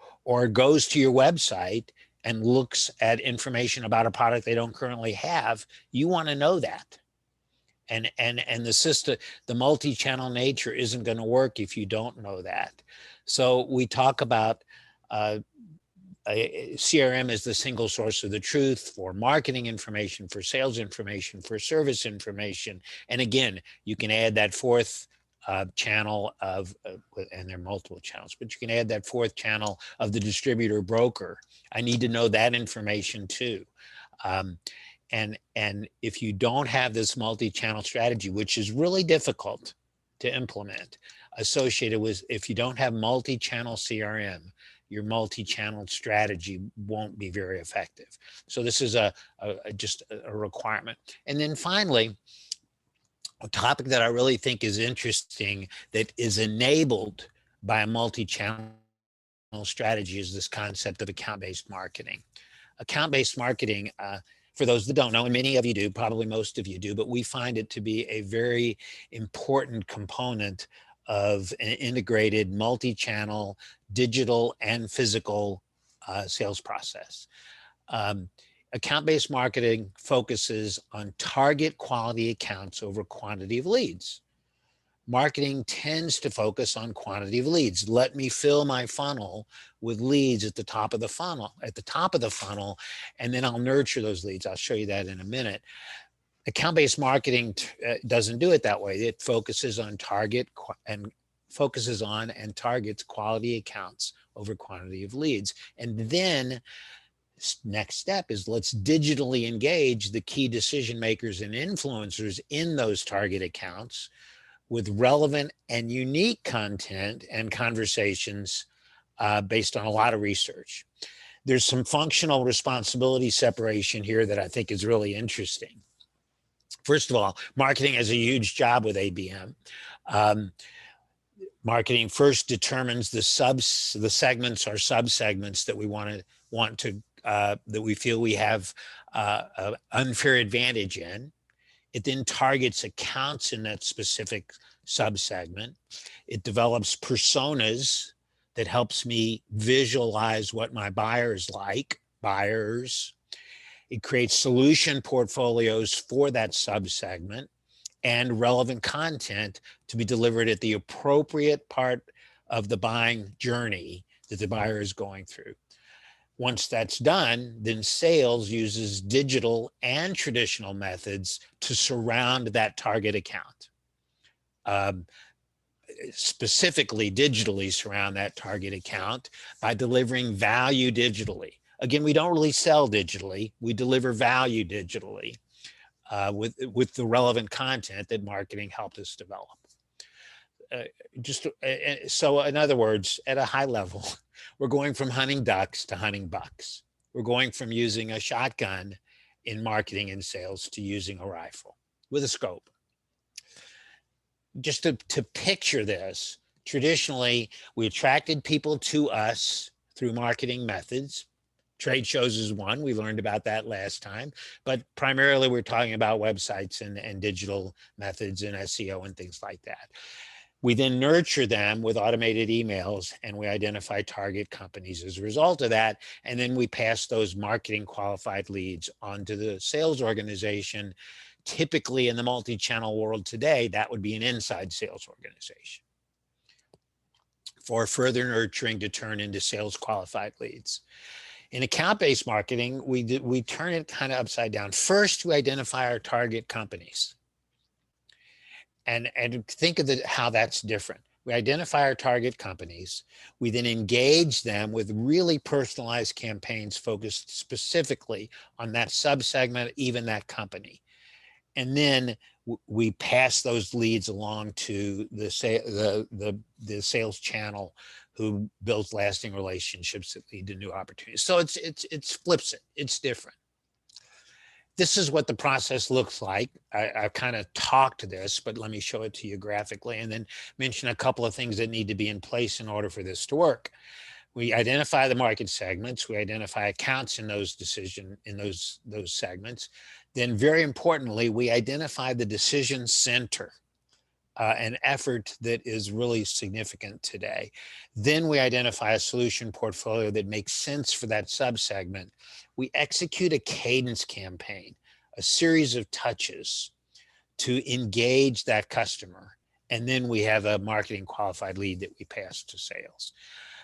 goes to your website and looks at information about a product they don't currently have, you want to know that. And the system, the multi-channel nature isn't going to work if you don't know that. So we talk about CRM is the single source of the truth for marketing information, for sales information, for service information. And again, you can add that fourth channel of, and there are multiple channels, but you can add that fourth channel of the distributor broker. I need to know that information too. And if you don't have this multi-channel strategy, which is really difficult to implement, associated with, if you don't have multi-channel CRM, your multi-channel strategy won't be very effective. So this is just a requirement. And then finally, a topic that I really think is interesting that is enabled by a multi-channel strategy is this concept of account-based marketing. Account-based marketing, for those that don't know, and many of you do, probably most of you do, but we find it to be a very important component of an integrated multi-channel digital and physical sales process. Account-based marketing focuses on target quality accounts over quantity of leads. Marketing tends to focus on quantity of leads. Let me fill my funnel with leads at the top of the funnel, and then I'll nurture those leads. I'll show you that in a minute. Account-based marketing doesn't do it that way. It focuses on and targets quality accounts over quantity of leads. And then next step is let's digitally engage the key decision makers and influencers in those target accounts with relevant and unique content and conversations based on a lot of research. There's some functional responsibility separation here that I think is really interesting. First of all, marketing has a huge job with ABM. Marketing first determines the segments or subsegments that we that we feel we have an unfair advantage in. It then targets accounts in that specific subsegment. It develops personas that helps me visualize what my buyers like, It creates solution portfolios for that subsegment and relevant content to be delivered at the appropriate part of the buying journey that the buyer is going through. Once that's done, then sales uses digital and traditional methods to surround that target account. Specifically, digitally surround that target account by delivering value digitally. Again, we don't really sell digitally. We deliver value digitally with the relevant content that marketing helped us develop. So in other words, at a high level, we're going from hunting ducks to hunting bucks. We're going from using a shotgun in marketing and sales to using a rifle with a scope. Just to picture this, traditionally, we attracted people to us through marketing methods. Trade shows is one. We learned about that last time, but primarily we're talking about websites and digital methods and SEO and things like that. We then nurture them with automated emails and we identify target companies as a result of that. And then we pass those marketing qualified leads onto the sales organization. Typically in the multi-channel world today, that would be an inside sales organization for further nurturing to turn into sales qualified leads. In account-based marketing, we turn it kind of upside down. First, we identify our target companies. And think of how that's different. We identify our target companies. We then engage them with really personalized campaigns focused specifically on that subsegment, even that company. And then we pass those leads along to the sales channel who builds lasting relationships that lead to new opportunities. So it flips it. It's different. This is what the process looks like. I've kind of talked to this, but let me show it to you graphically and then mention a couple of things that need to be in place in order for this to work. We identify the market segments. We identify accounts in those segments. Then very importantly, we identify the decision center, an effort that is really significant today. Then we identify a solution portfolio that makes sense for that subsegment. We execute a cadence campaign, a series of touches to engage that customer. And then we have a marketing qualified lead that we pass to sales.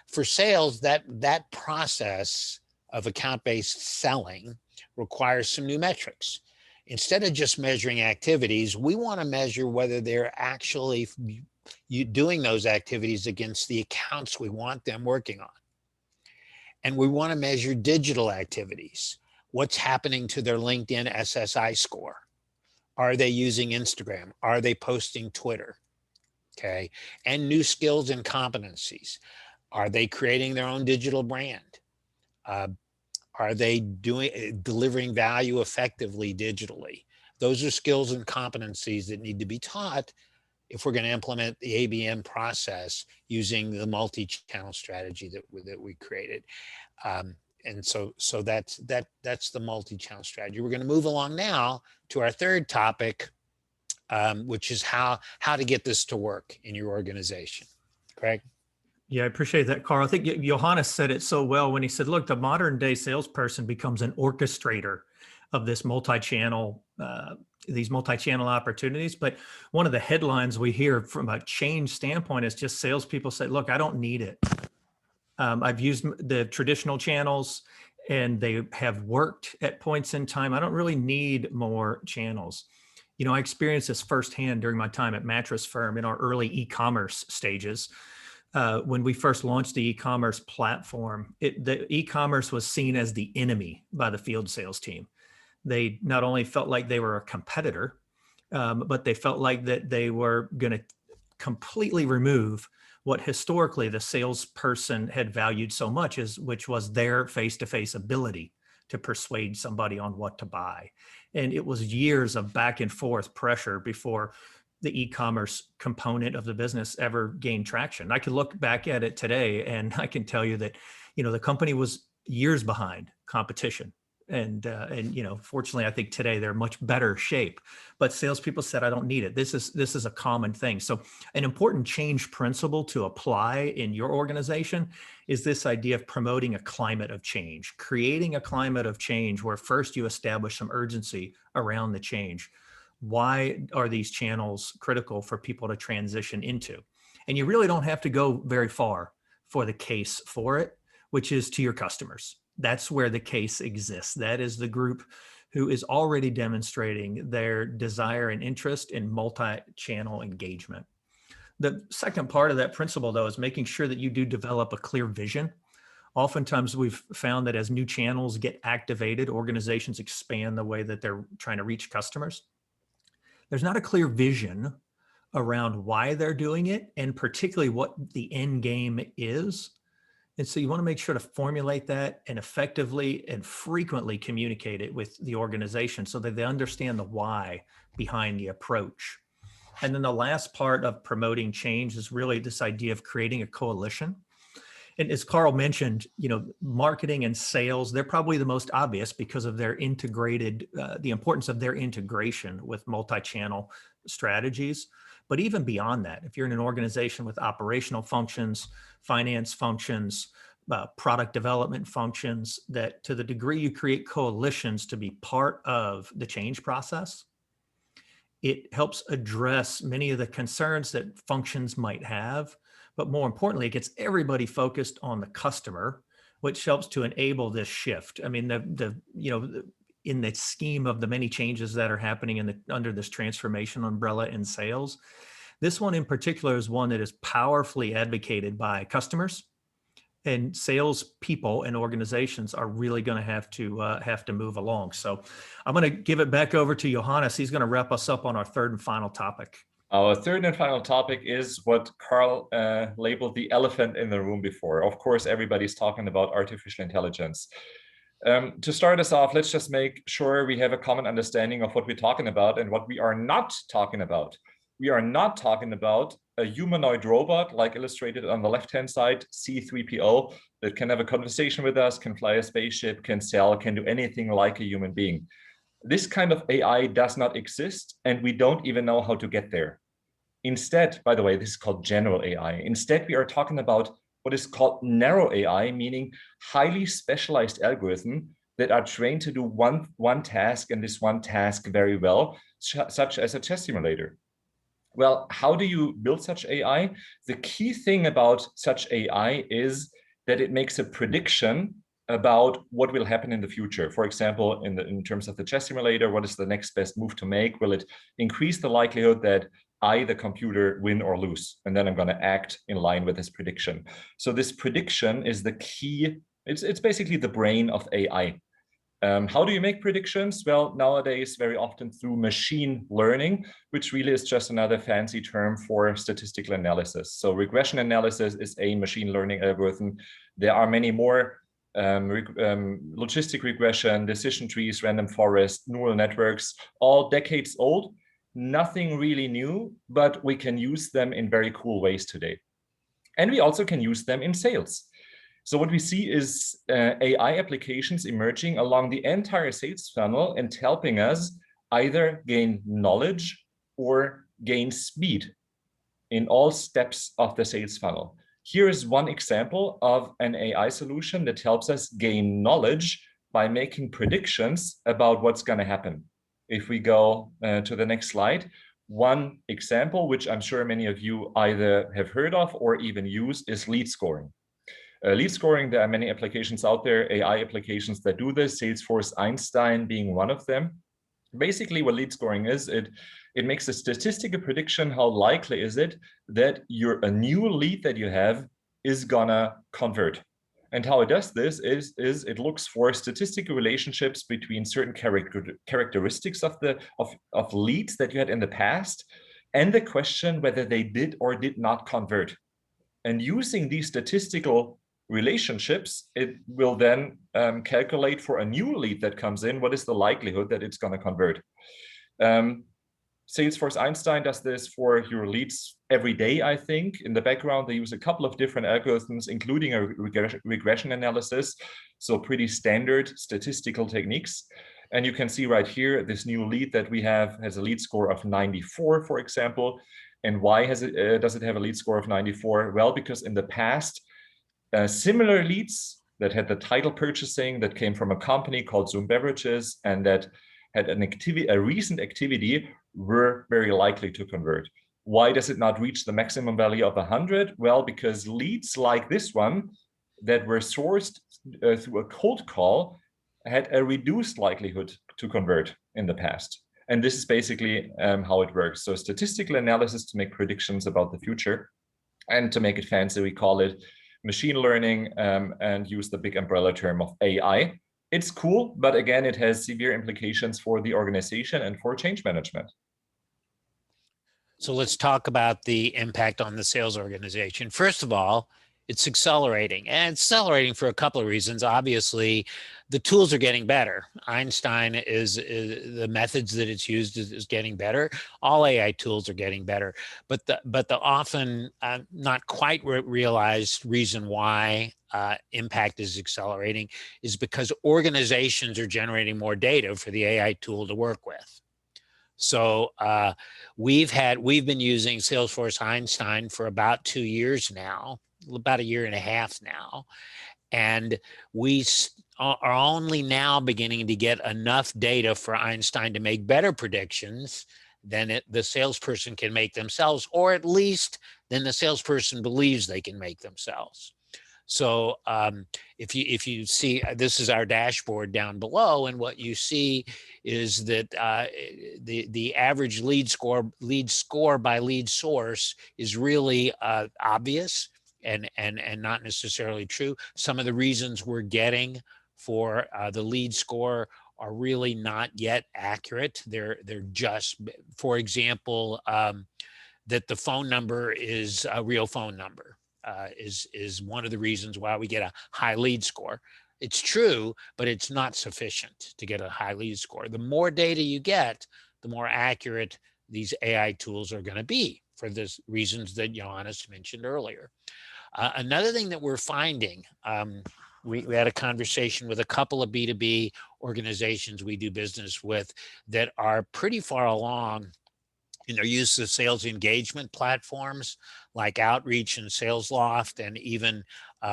For sales, that process of account-based selling requires some new metrics. Instead of just measuring activities, we want to measure whether they're actually doing those activities against the accounts we want them working on. And we want to measure digital activities. What's happening to their LinkedIn SSI score? Are they using Instagram? Are they posting Twitter? Okay. And new skills and competencies. Are they creating their own digital brand? Are they delivering value effectively digitally? Those are skills and competencies that need to be taught if we're going to implement the ABM process using the multi-channel strategy that we created. And so that's the multi-channel strategy. We're going to move along now to our third topic, which is how to get this to work in your organization. Craig? Yeah, I appreciate that, Carl. I think Johannes said it so well when he said, look, the modern day salesperson becomes an orchestrator of this multi-channel, these multi-channel opportunities. But one of the headlines we hear from a change standpoint is just salespeople say, look, I don't need it. I've used the traditional channels and they have worked at points in time. I don't really need more channels. You know, I experienced this firsthand during my time at Mattress Firm in our early e-commerce stages. When we first launched the e-commerce platform, the e-commerce was seen as the enemy by the field sales team. They not only felt like they were a competitor, but they felt like that they were going to completely remove what historically the salesperson had valued so much, which was their face-to-face ability to persuade somebody on what to buy. And it was years of back and forth pressure before the e-commerce component of the business ever gained traction. I can look back at it today and I can tell you that, you know, the company was years behind competition. And you know, fortunately, I think today they're much better shape, but salespeople said, I don't need it. This is a common thing. So an important change principle to apply in your organization is this idea of promoting a climate of change, creating a climate of change where first you establish some urgency around the change. Why are these channels critical for people to transition into? And you really don't have to go very far for the case for it, which is to your customers. That's where the case exists. That is the group who is already demonstrating their desire and interest in multi-channel engagement. The second part of that principle, though, is making sure that you do develop a clear vision. Oftentimes we've found that as new channels get activated, organizations expand the way that they're trying to reach customers. There's not a clear vision around why they're doing it and particularly what the end game is. And so you want to make sure to formulate that and effectively and frequently communicate it with the organization so that they understand the why behind the approach. And then the last part of promoting change is really this idea of creating a coalition. And as Carl mentioned, you know, marketing and sales, they're probably the most obvious because of their integrated, the importance of their integration with multi-channel strategies. But even beyond that, if you're in an organization with operational functions, finance functions, product development functions, that to the degree you create coalitions to be part of the change process, it helps address many of the concerns that functions might have. But more importantly, it gets everybody focused on the customer, which helps to enable this shift. I mean, in the scheme of the many changes that are happening under this transformation umbrella in sales, this one in particular is one that is powerfully advocated by customers, and sales people and organizations are really going to have to move along. So I'm going to give it back over to Johannes. He's going to wrap us up on our third and final topic. Our third and final topic is what Carl labeled the elephant in the room before. Of course, everybody's talking about artificial intelligence. To start us off, let's just make sure we have a common understanding of what we're talking about and what we are not talking about. We are not talking about a humanoid robot, like illustrated on the left-hand side, C3PO, that can have a conversation with us, can fly a spaceship, can sell, can do anything like a human being. This kind of AI does not exist, and we don't even know how to get there. Instead, by the way, this is called general AI. Instead, we are talking about what is called narrow AI, meaning highly specialized algorithm that are trained to do one task, and this one task very well, such as a chess simulator. Well, how do you build such AI? The key thing about such AI is that it makes a prediction about what will happen in the future. For example, in terms of the chess simulator, what is the next best move to make? Will it increase the likelihood that I, the computer, win or lose? And then I'm going to act in line with this prediction. So this prediction is the key. It's basically the brain of AI. How do you make predictions? Well, nowadays, very often through machine learning, which really is just another fancy term for statistical analysis. So regression analysis is a machine learning algorithm. There are many more: logistic regression, decision trees, random forest, neural networks, all decades old. Nothing really new, but we can use them in very cool ways today. And we also can use them in sales. So what we see is AI applications emerging along the entire sales funnel and helping us either gain knowledge or gain speed in all steps of the sales funnel. Here is one example of an AI solution that helps us gain knowledge by making predictions about what's going to happen. If we go to the next slide, one example, which I'm sure many of you either have heard of or even use, is lead scoring. Lead scoring, there are many applications out there, AI applications that do this, Salesforce Einstein being one of them. Basically, what lead scoring is, it makes a statistical prediction. How likely is it that a new lead that you have is gonna convert? And how it does this is it looks for statistical relationships between certain characteristics of leads that you had in the past, and the question whether they did or did not convert. And using these statistical relationships, it will then calculate for a new lead that comes in, what is the likelihood that it's going to convert. Salesforce Einstein does this for your leads every day, I think. In the background, they use a couple of different algorithms, including a regression analysis. So pretty standard statistical techniques. And you can see right here, this new lead that we have has a lead score of 94, for example. And why does it have a lead score of 94? Well, because in the past, similar leads that had the title purchasing that came from a company called Zoom Beverages and that had a recent activity were very likely to convert. Why does it not reach the maximum value of 100? Well, because leads like this one that were sourced through a cold call had a reduced likelihood to convert in the past. And this is basically how it works. So statistical analysis to make predictions about the future, and to make it fancy, we call it machine learning and use the big umbrella term of AI. It's cool, but again, it has severe implications for the organization and for change management. So let's talk about the impact on the sales organization. First of all, it's accelerating, and it's accelerating for a couple of reasons. Obviously, the tools are getting better. Einstein is the methods that it's used is getting better. All AI tools are getting better, but the often not quite realized reason why impact is accelerating is because organizations are generating more data for the AI tool to work with. So we've been using Salesforce Einstein for about 2 years now, about a year and a half now. And we are only now beginning to get enough data for Einstein to make better predictions than the salesperson can make themselves, or at least than the salesperson believes they can make themselves. So if you see, this is our dashboard down below, and what you see is that the average lead score by lead source is really obvious and not necessarily true. Some of the reasons we're getting for the lead score are really not yet accurate. They're just, for example, that the phone number is a real phone number. Is one of the reasons why we get a high lead score. It's true, but it's not sufficient to get a high lead score. The more data you get, the more accurate these AI tools are going to be for the reasons that Johannes mentioned earlier. Another thing that we're finding, we had a conversation with a couple of B2B organizations we do business with that are pretty far along in their use of sales engagement platforms like Outreach and SalesLoft, and even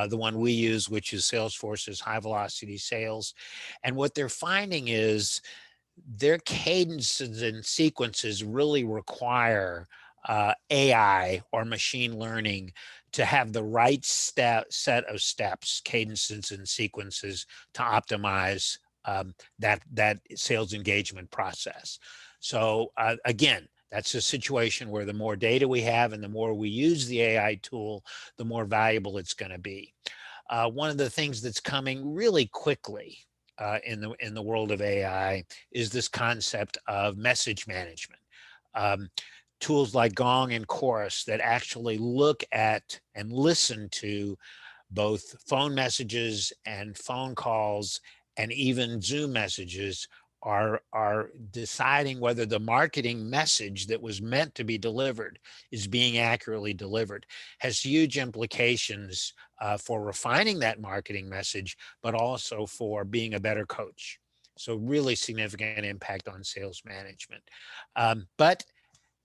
the one we use, which is Salesforce's High Velocity Sales. And what they're finding is their cadences and sequences really require AI or machine learning to have the right set of steps, cadences, and sequences to optimize that sales engagement process. So again, that's a situation where the more data we have and the more we use the AI tool, the more valuable it's going to be. One of the things that's coming really quickly in the world of AI is this concept of message management. Tools like Gong and Chorus that actually look at and listen to both phone messages and phone calls and even Zoom messages are deciding whether the marketing message that was meant to be delivered is being accurately delivered. Has huge implications for refining that marketing message, but also for being a better coach. So really significant impact on sales management. But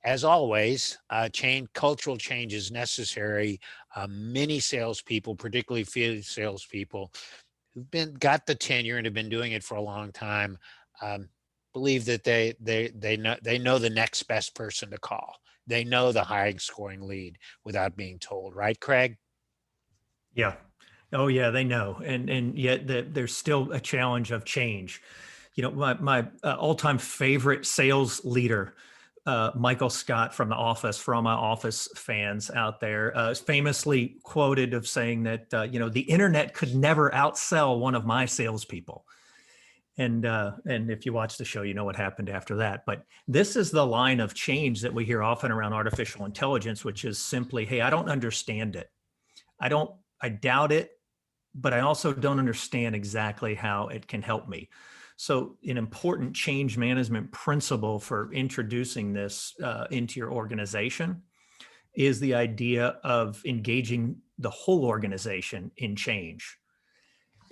as always, cultural change is necessary. Many salespeople, particularly field salespeople, who've got the tenure and have been doing it for a long time, believe that they know the next best person to call. They know the high scoring lead without being told, right, Craig? Yeah. Oh yeah, they know. And yet there's still a challenge of change. You know, my all-time favorite sales leader, Michael Scott from The Office, for all my Office fans out there, is famously quoted of saying that, you know, the internet could never outsell one of my salespeople. And if you watch the show, you know what happened after that. But this is the line of change that we hear often around artificial intelligence, which is simply, hey, I don't understand it. I doubt it, but I also don't understand exactly how it can help me. So an important change management principle for introducing this into your organization is the idea of engaging the whole organization in change.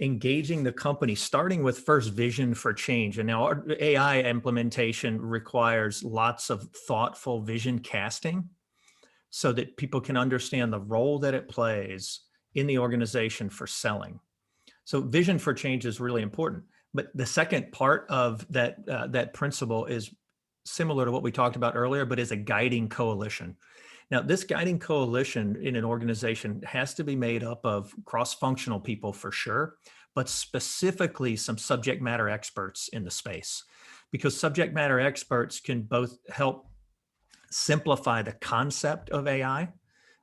Engaging the company, starting with first vision for change. And now our AI implementation requires lots of thoughtful vision casting so that people can understand the role that it plays in the organization for selling. So vision for change is really important. But the second part of that principle is similar to what we talked about earlier, but is a guiding coalition. Now, this guiding coalition in an organization has to be made up of cross-functional people for sure, but specifically some subject matter experts in the space, because subject matter experts can both help simplify the concept of AI,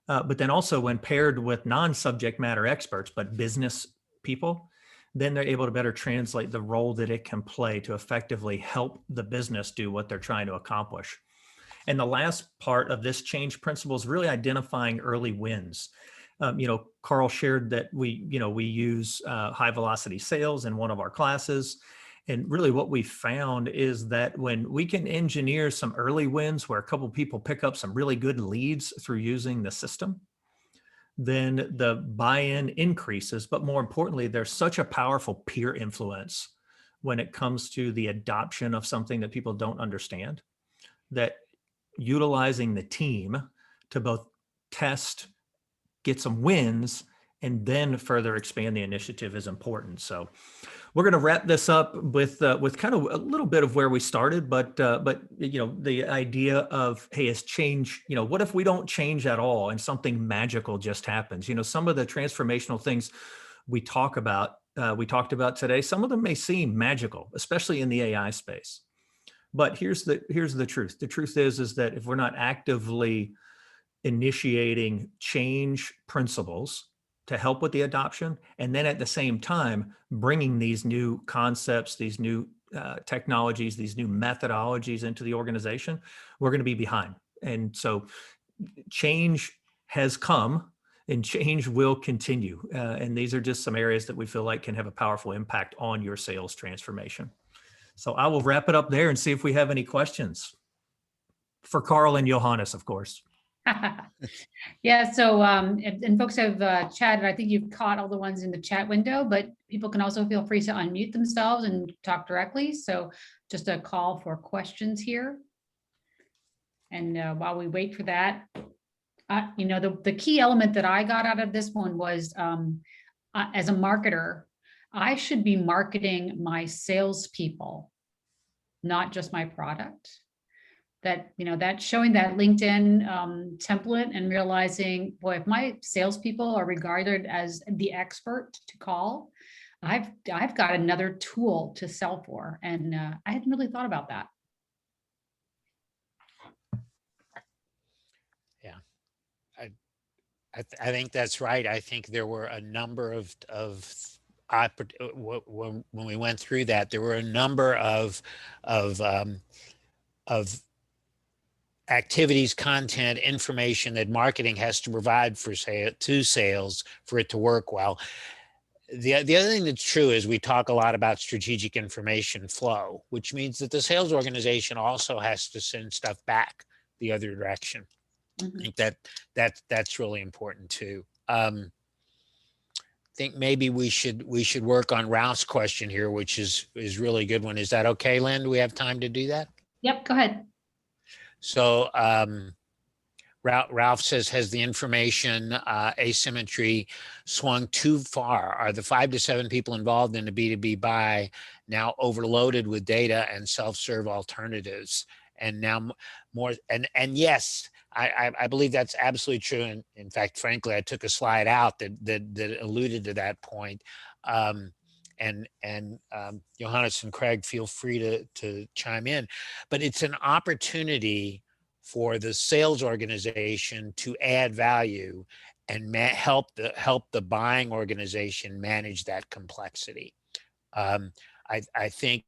but then also when paired with non-subject matter experts, but business people, then they're able to better translate the role that it can play to effectively help the business do what they're trying to accomplish. And the last part of this change principle is really identifying early wins. You know, Carl shared that we use high velocity sales in one of our classes. And really what we found is that when we can engineer some early wins where a couple of people pick up some really good leads through using the system, then the buy-in increases. But more importantly, there's such a powerful peer influence when it comes to the adoption of something that people don't understand, that utilizing the team to both test, get some wins, and then further expand the initiative is important. So we're going to wrap this up with kind of a little bit of where we started, but you know, the idea of, hey, is change, you know, what if we don't change at all and something magical just happens? You know, some of the transformational things we talked about today, some of them may seem magical, especially in the AI space. But here's the truth. The truth is that if we're not actively initiating change principles to help with the adoption, and then at the same time, bringing these new concepts, these new technologies, these new methodologies into the organization, we're going to be behind. And so change has come and change will continue. And these are just some areas that we feel like can have a powerful impact on your sales transformation. So I will wrap it up there and see if we have any questions for Carl and Johannes, of course. Yeah, so and folks have chatted. I think you've caught all the ones in the chat window, but people can also feel free to unmute themselves and talk directly. So just a call for questions here. And while we wait for that, the key element that I got out of this one was, as a marketer, I should be marketing my salespeople, not just my product. That, that showing that LinkedIn template and realizing, boy, if my salespeople are regarded as the expert to call, I've got another tool to sell for. And I hadn't really thought about that. Yeah, I think that's right. I think there were a number when we went through that, there were a number of activities, content, information that marketing has to provide for sales for it to work well. The other thing that's true is we talk a lot about strategic information flow, which means that the sales organization also has to send stuff back the other direction. Mm-hmm. I think that's really important too. I think maybe we should work on Ralph's question here, which is really a good one. Is that okay, Lynn? Do we have time to do that? Yep, go ahead. So Ralph says, has the information asymmetry swung too far? Are the 5 to 7 people involved in a B2B buy now overloaded with data and self-serve alternatives? And now more, and yes, I believe that's absolutely true. And in fact, frankly, I took a slide out that alluded to that point. And Johannes and Craig, feel free to chime in, but it's an opportunity for the sales organization to add value and help the buying organization manage that complexity. I think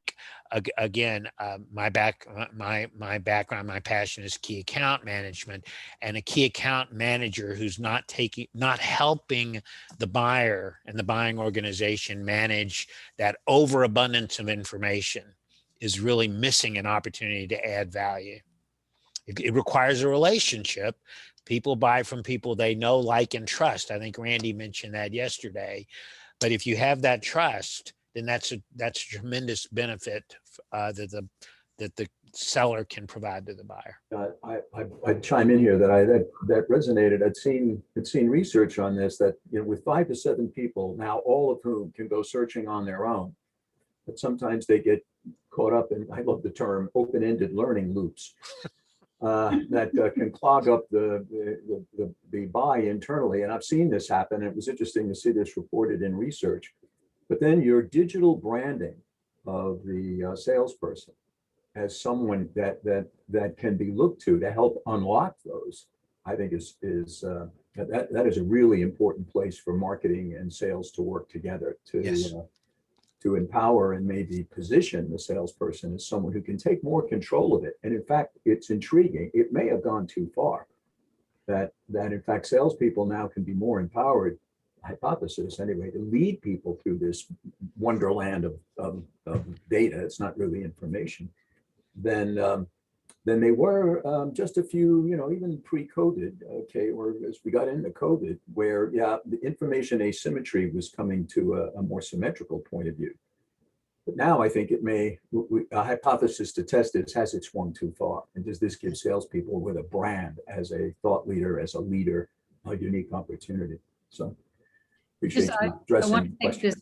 again, my background, my passion is key account management, and a key account manager who's not helping the buyer and the buying organization manage that overabundance of information is really missing an opportunity to add value. It requires a relationship. People buy from people they know, like, and trust. I think Randy mentioned that yesterday. But if you have that trust, then that's a tremendous benefit that the seller can provide to the buyer. I'd chime in here that resonated. I'd seen research on this that, with 5 to 7 people now, all of whom can go searching on their own, but sometimes they get caught up in, I love the term, open-ended learning loops. That can clog up the buy internally. And I've seen this happen. It was interesting to see this reported in research. But then your digital branding of the salesperson as someone that can be looked to help unlock those, I think that is a really important place for marketing and sales to work together to. Yes. To empower and maybe position the salesperson as someone who can take more control of it. And in fact, it's intriguing. It may have gone too far that in fact, salespeople now can be more empowered, hypothesis anyway, to lead people through this wonderland of data. It's not really information. Than they were just a few, even pre-COVID, okay, or as we got into COVID, where, the information asymmetry was coming to a more symmetrical point of view. But now I think it may, a hypothesis to test this, has it swung too far? And does this give salespeople with a brand, as a thought leader, as a leader, a unique opportunity? So appreciate you addressing the question.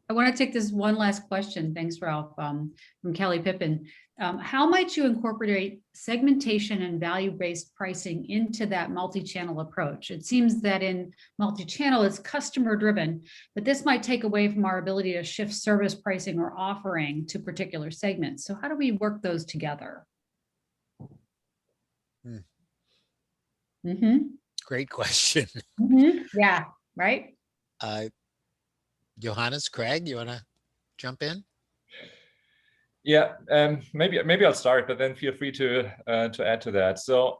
I want to take this one last question. Thanks, Ralph, from Kelly Pippin. How might you incorporate segmentation and value-based pricing into that multi-channel approach? It seems that in multi-channel, it's customer-driven, but this might take away from our ability to shift service pricing or offering to particular segments. So how do we work those together? Great question. Yeah, right? Johannes, Craig, you want to jump in? Yeah, maybe I'll start, but then feel free to add to that. So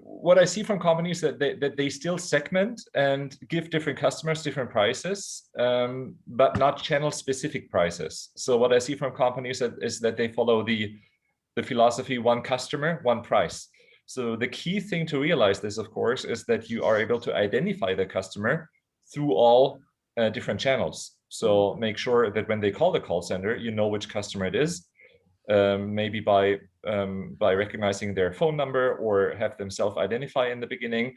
what I see from companies that they still segment and give different customers different prices, but not channel specific prices. So what I see from companies is that they follow the philosophy, one customer, one price. So the key thing to realize this, of course, is that you are able to identify the customer through all different channels. So make sure that when they call the call center, you know which customer it is. maybe by recognizing their phone number or have them self-identify in the beginning.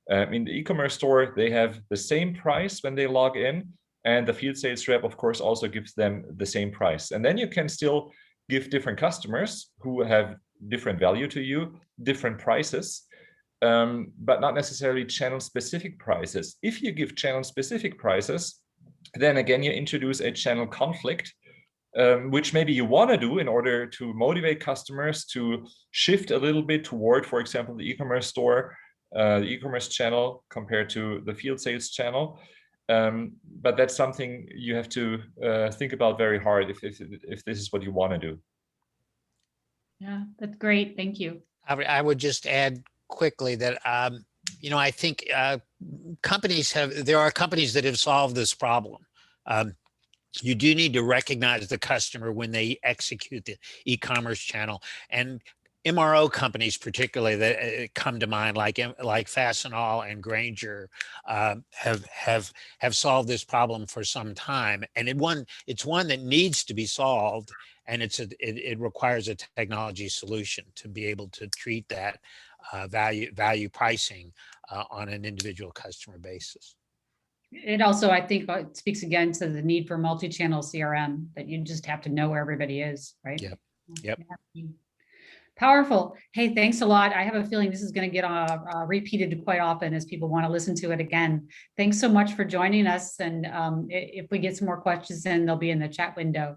In the e-commerce store, they have the same price when they log in, and the field sales rep, of course, also gives them the same price. And then you can still give different customers who have different value to you, different prices, but not necessarily channel-specific prices. If you give channel-specific prices, then again, you introduce a channel conflict, which maybe you want to do in order to motivate customers to shift a little bit toward, for example, the e-commerce store, the e-commerce channel compared to the field sales channel. But that's something you have to think about very hard if this is what you want to do. Yeah, that's great. Thank you. I would just add quickly that, I think there are companies that have solved this problem. You do need to recognize the customer when they execute the e-commerce channel, and MRO companies particularly that come to mind, like Fastenal and Grainger, have solved this problem for some time, and it's one that needs to be solved, and it requires a technology solution to be able to treat that value pricing on an individual customer basis. It also, I think, speaks again to the need for multi-channel CRM, that you just have to know where everybody is, right? Yep. Powerful. Hey, thanks a lot. I have a feeling this is going to get repeated quite often as people want to listen to it again. Thanks so much for joining us. And if we get some more questions in, they'll be in the chat window.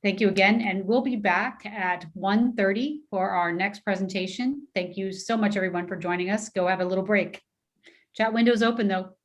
Thank you again. And we'll be back at 1:30 for our next presentation. Thank you so much, everyone, for joining us. Go have a little break. Chat window's open, though.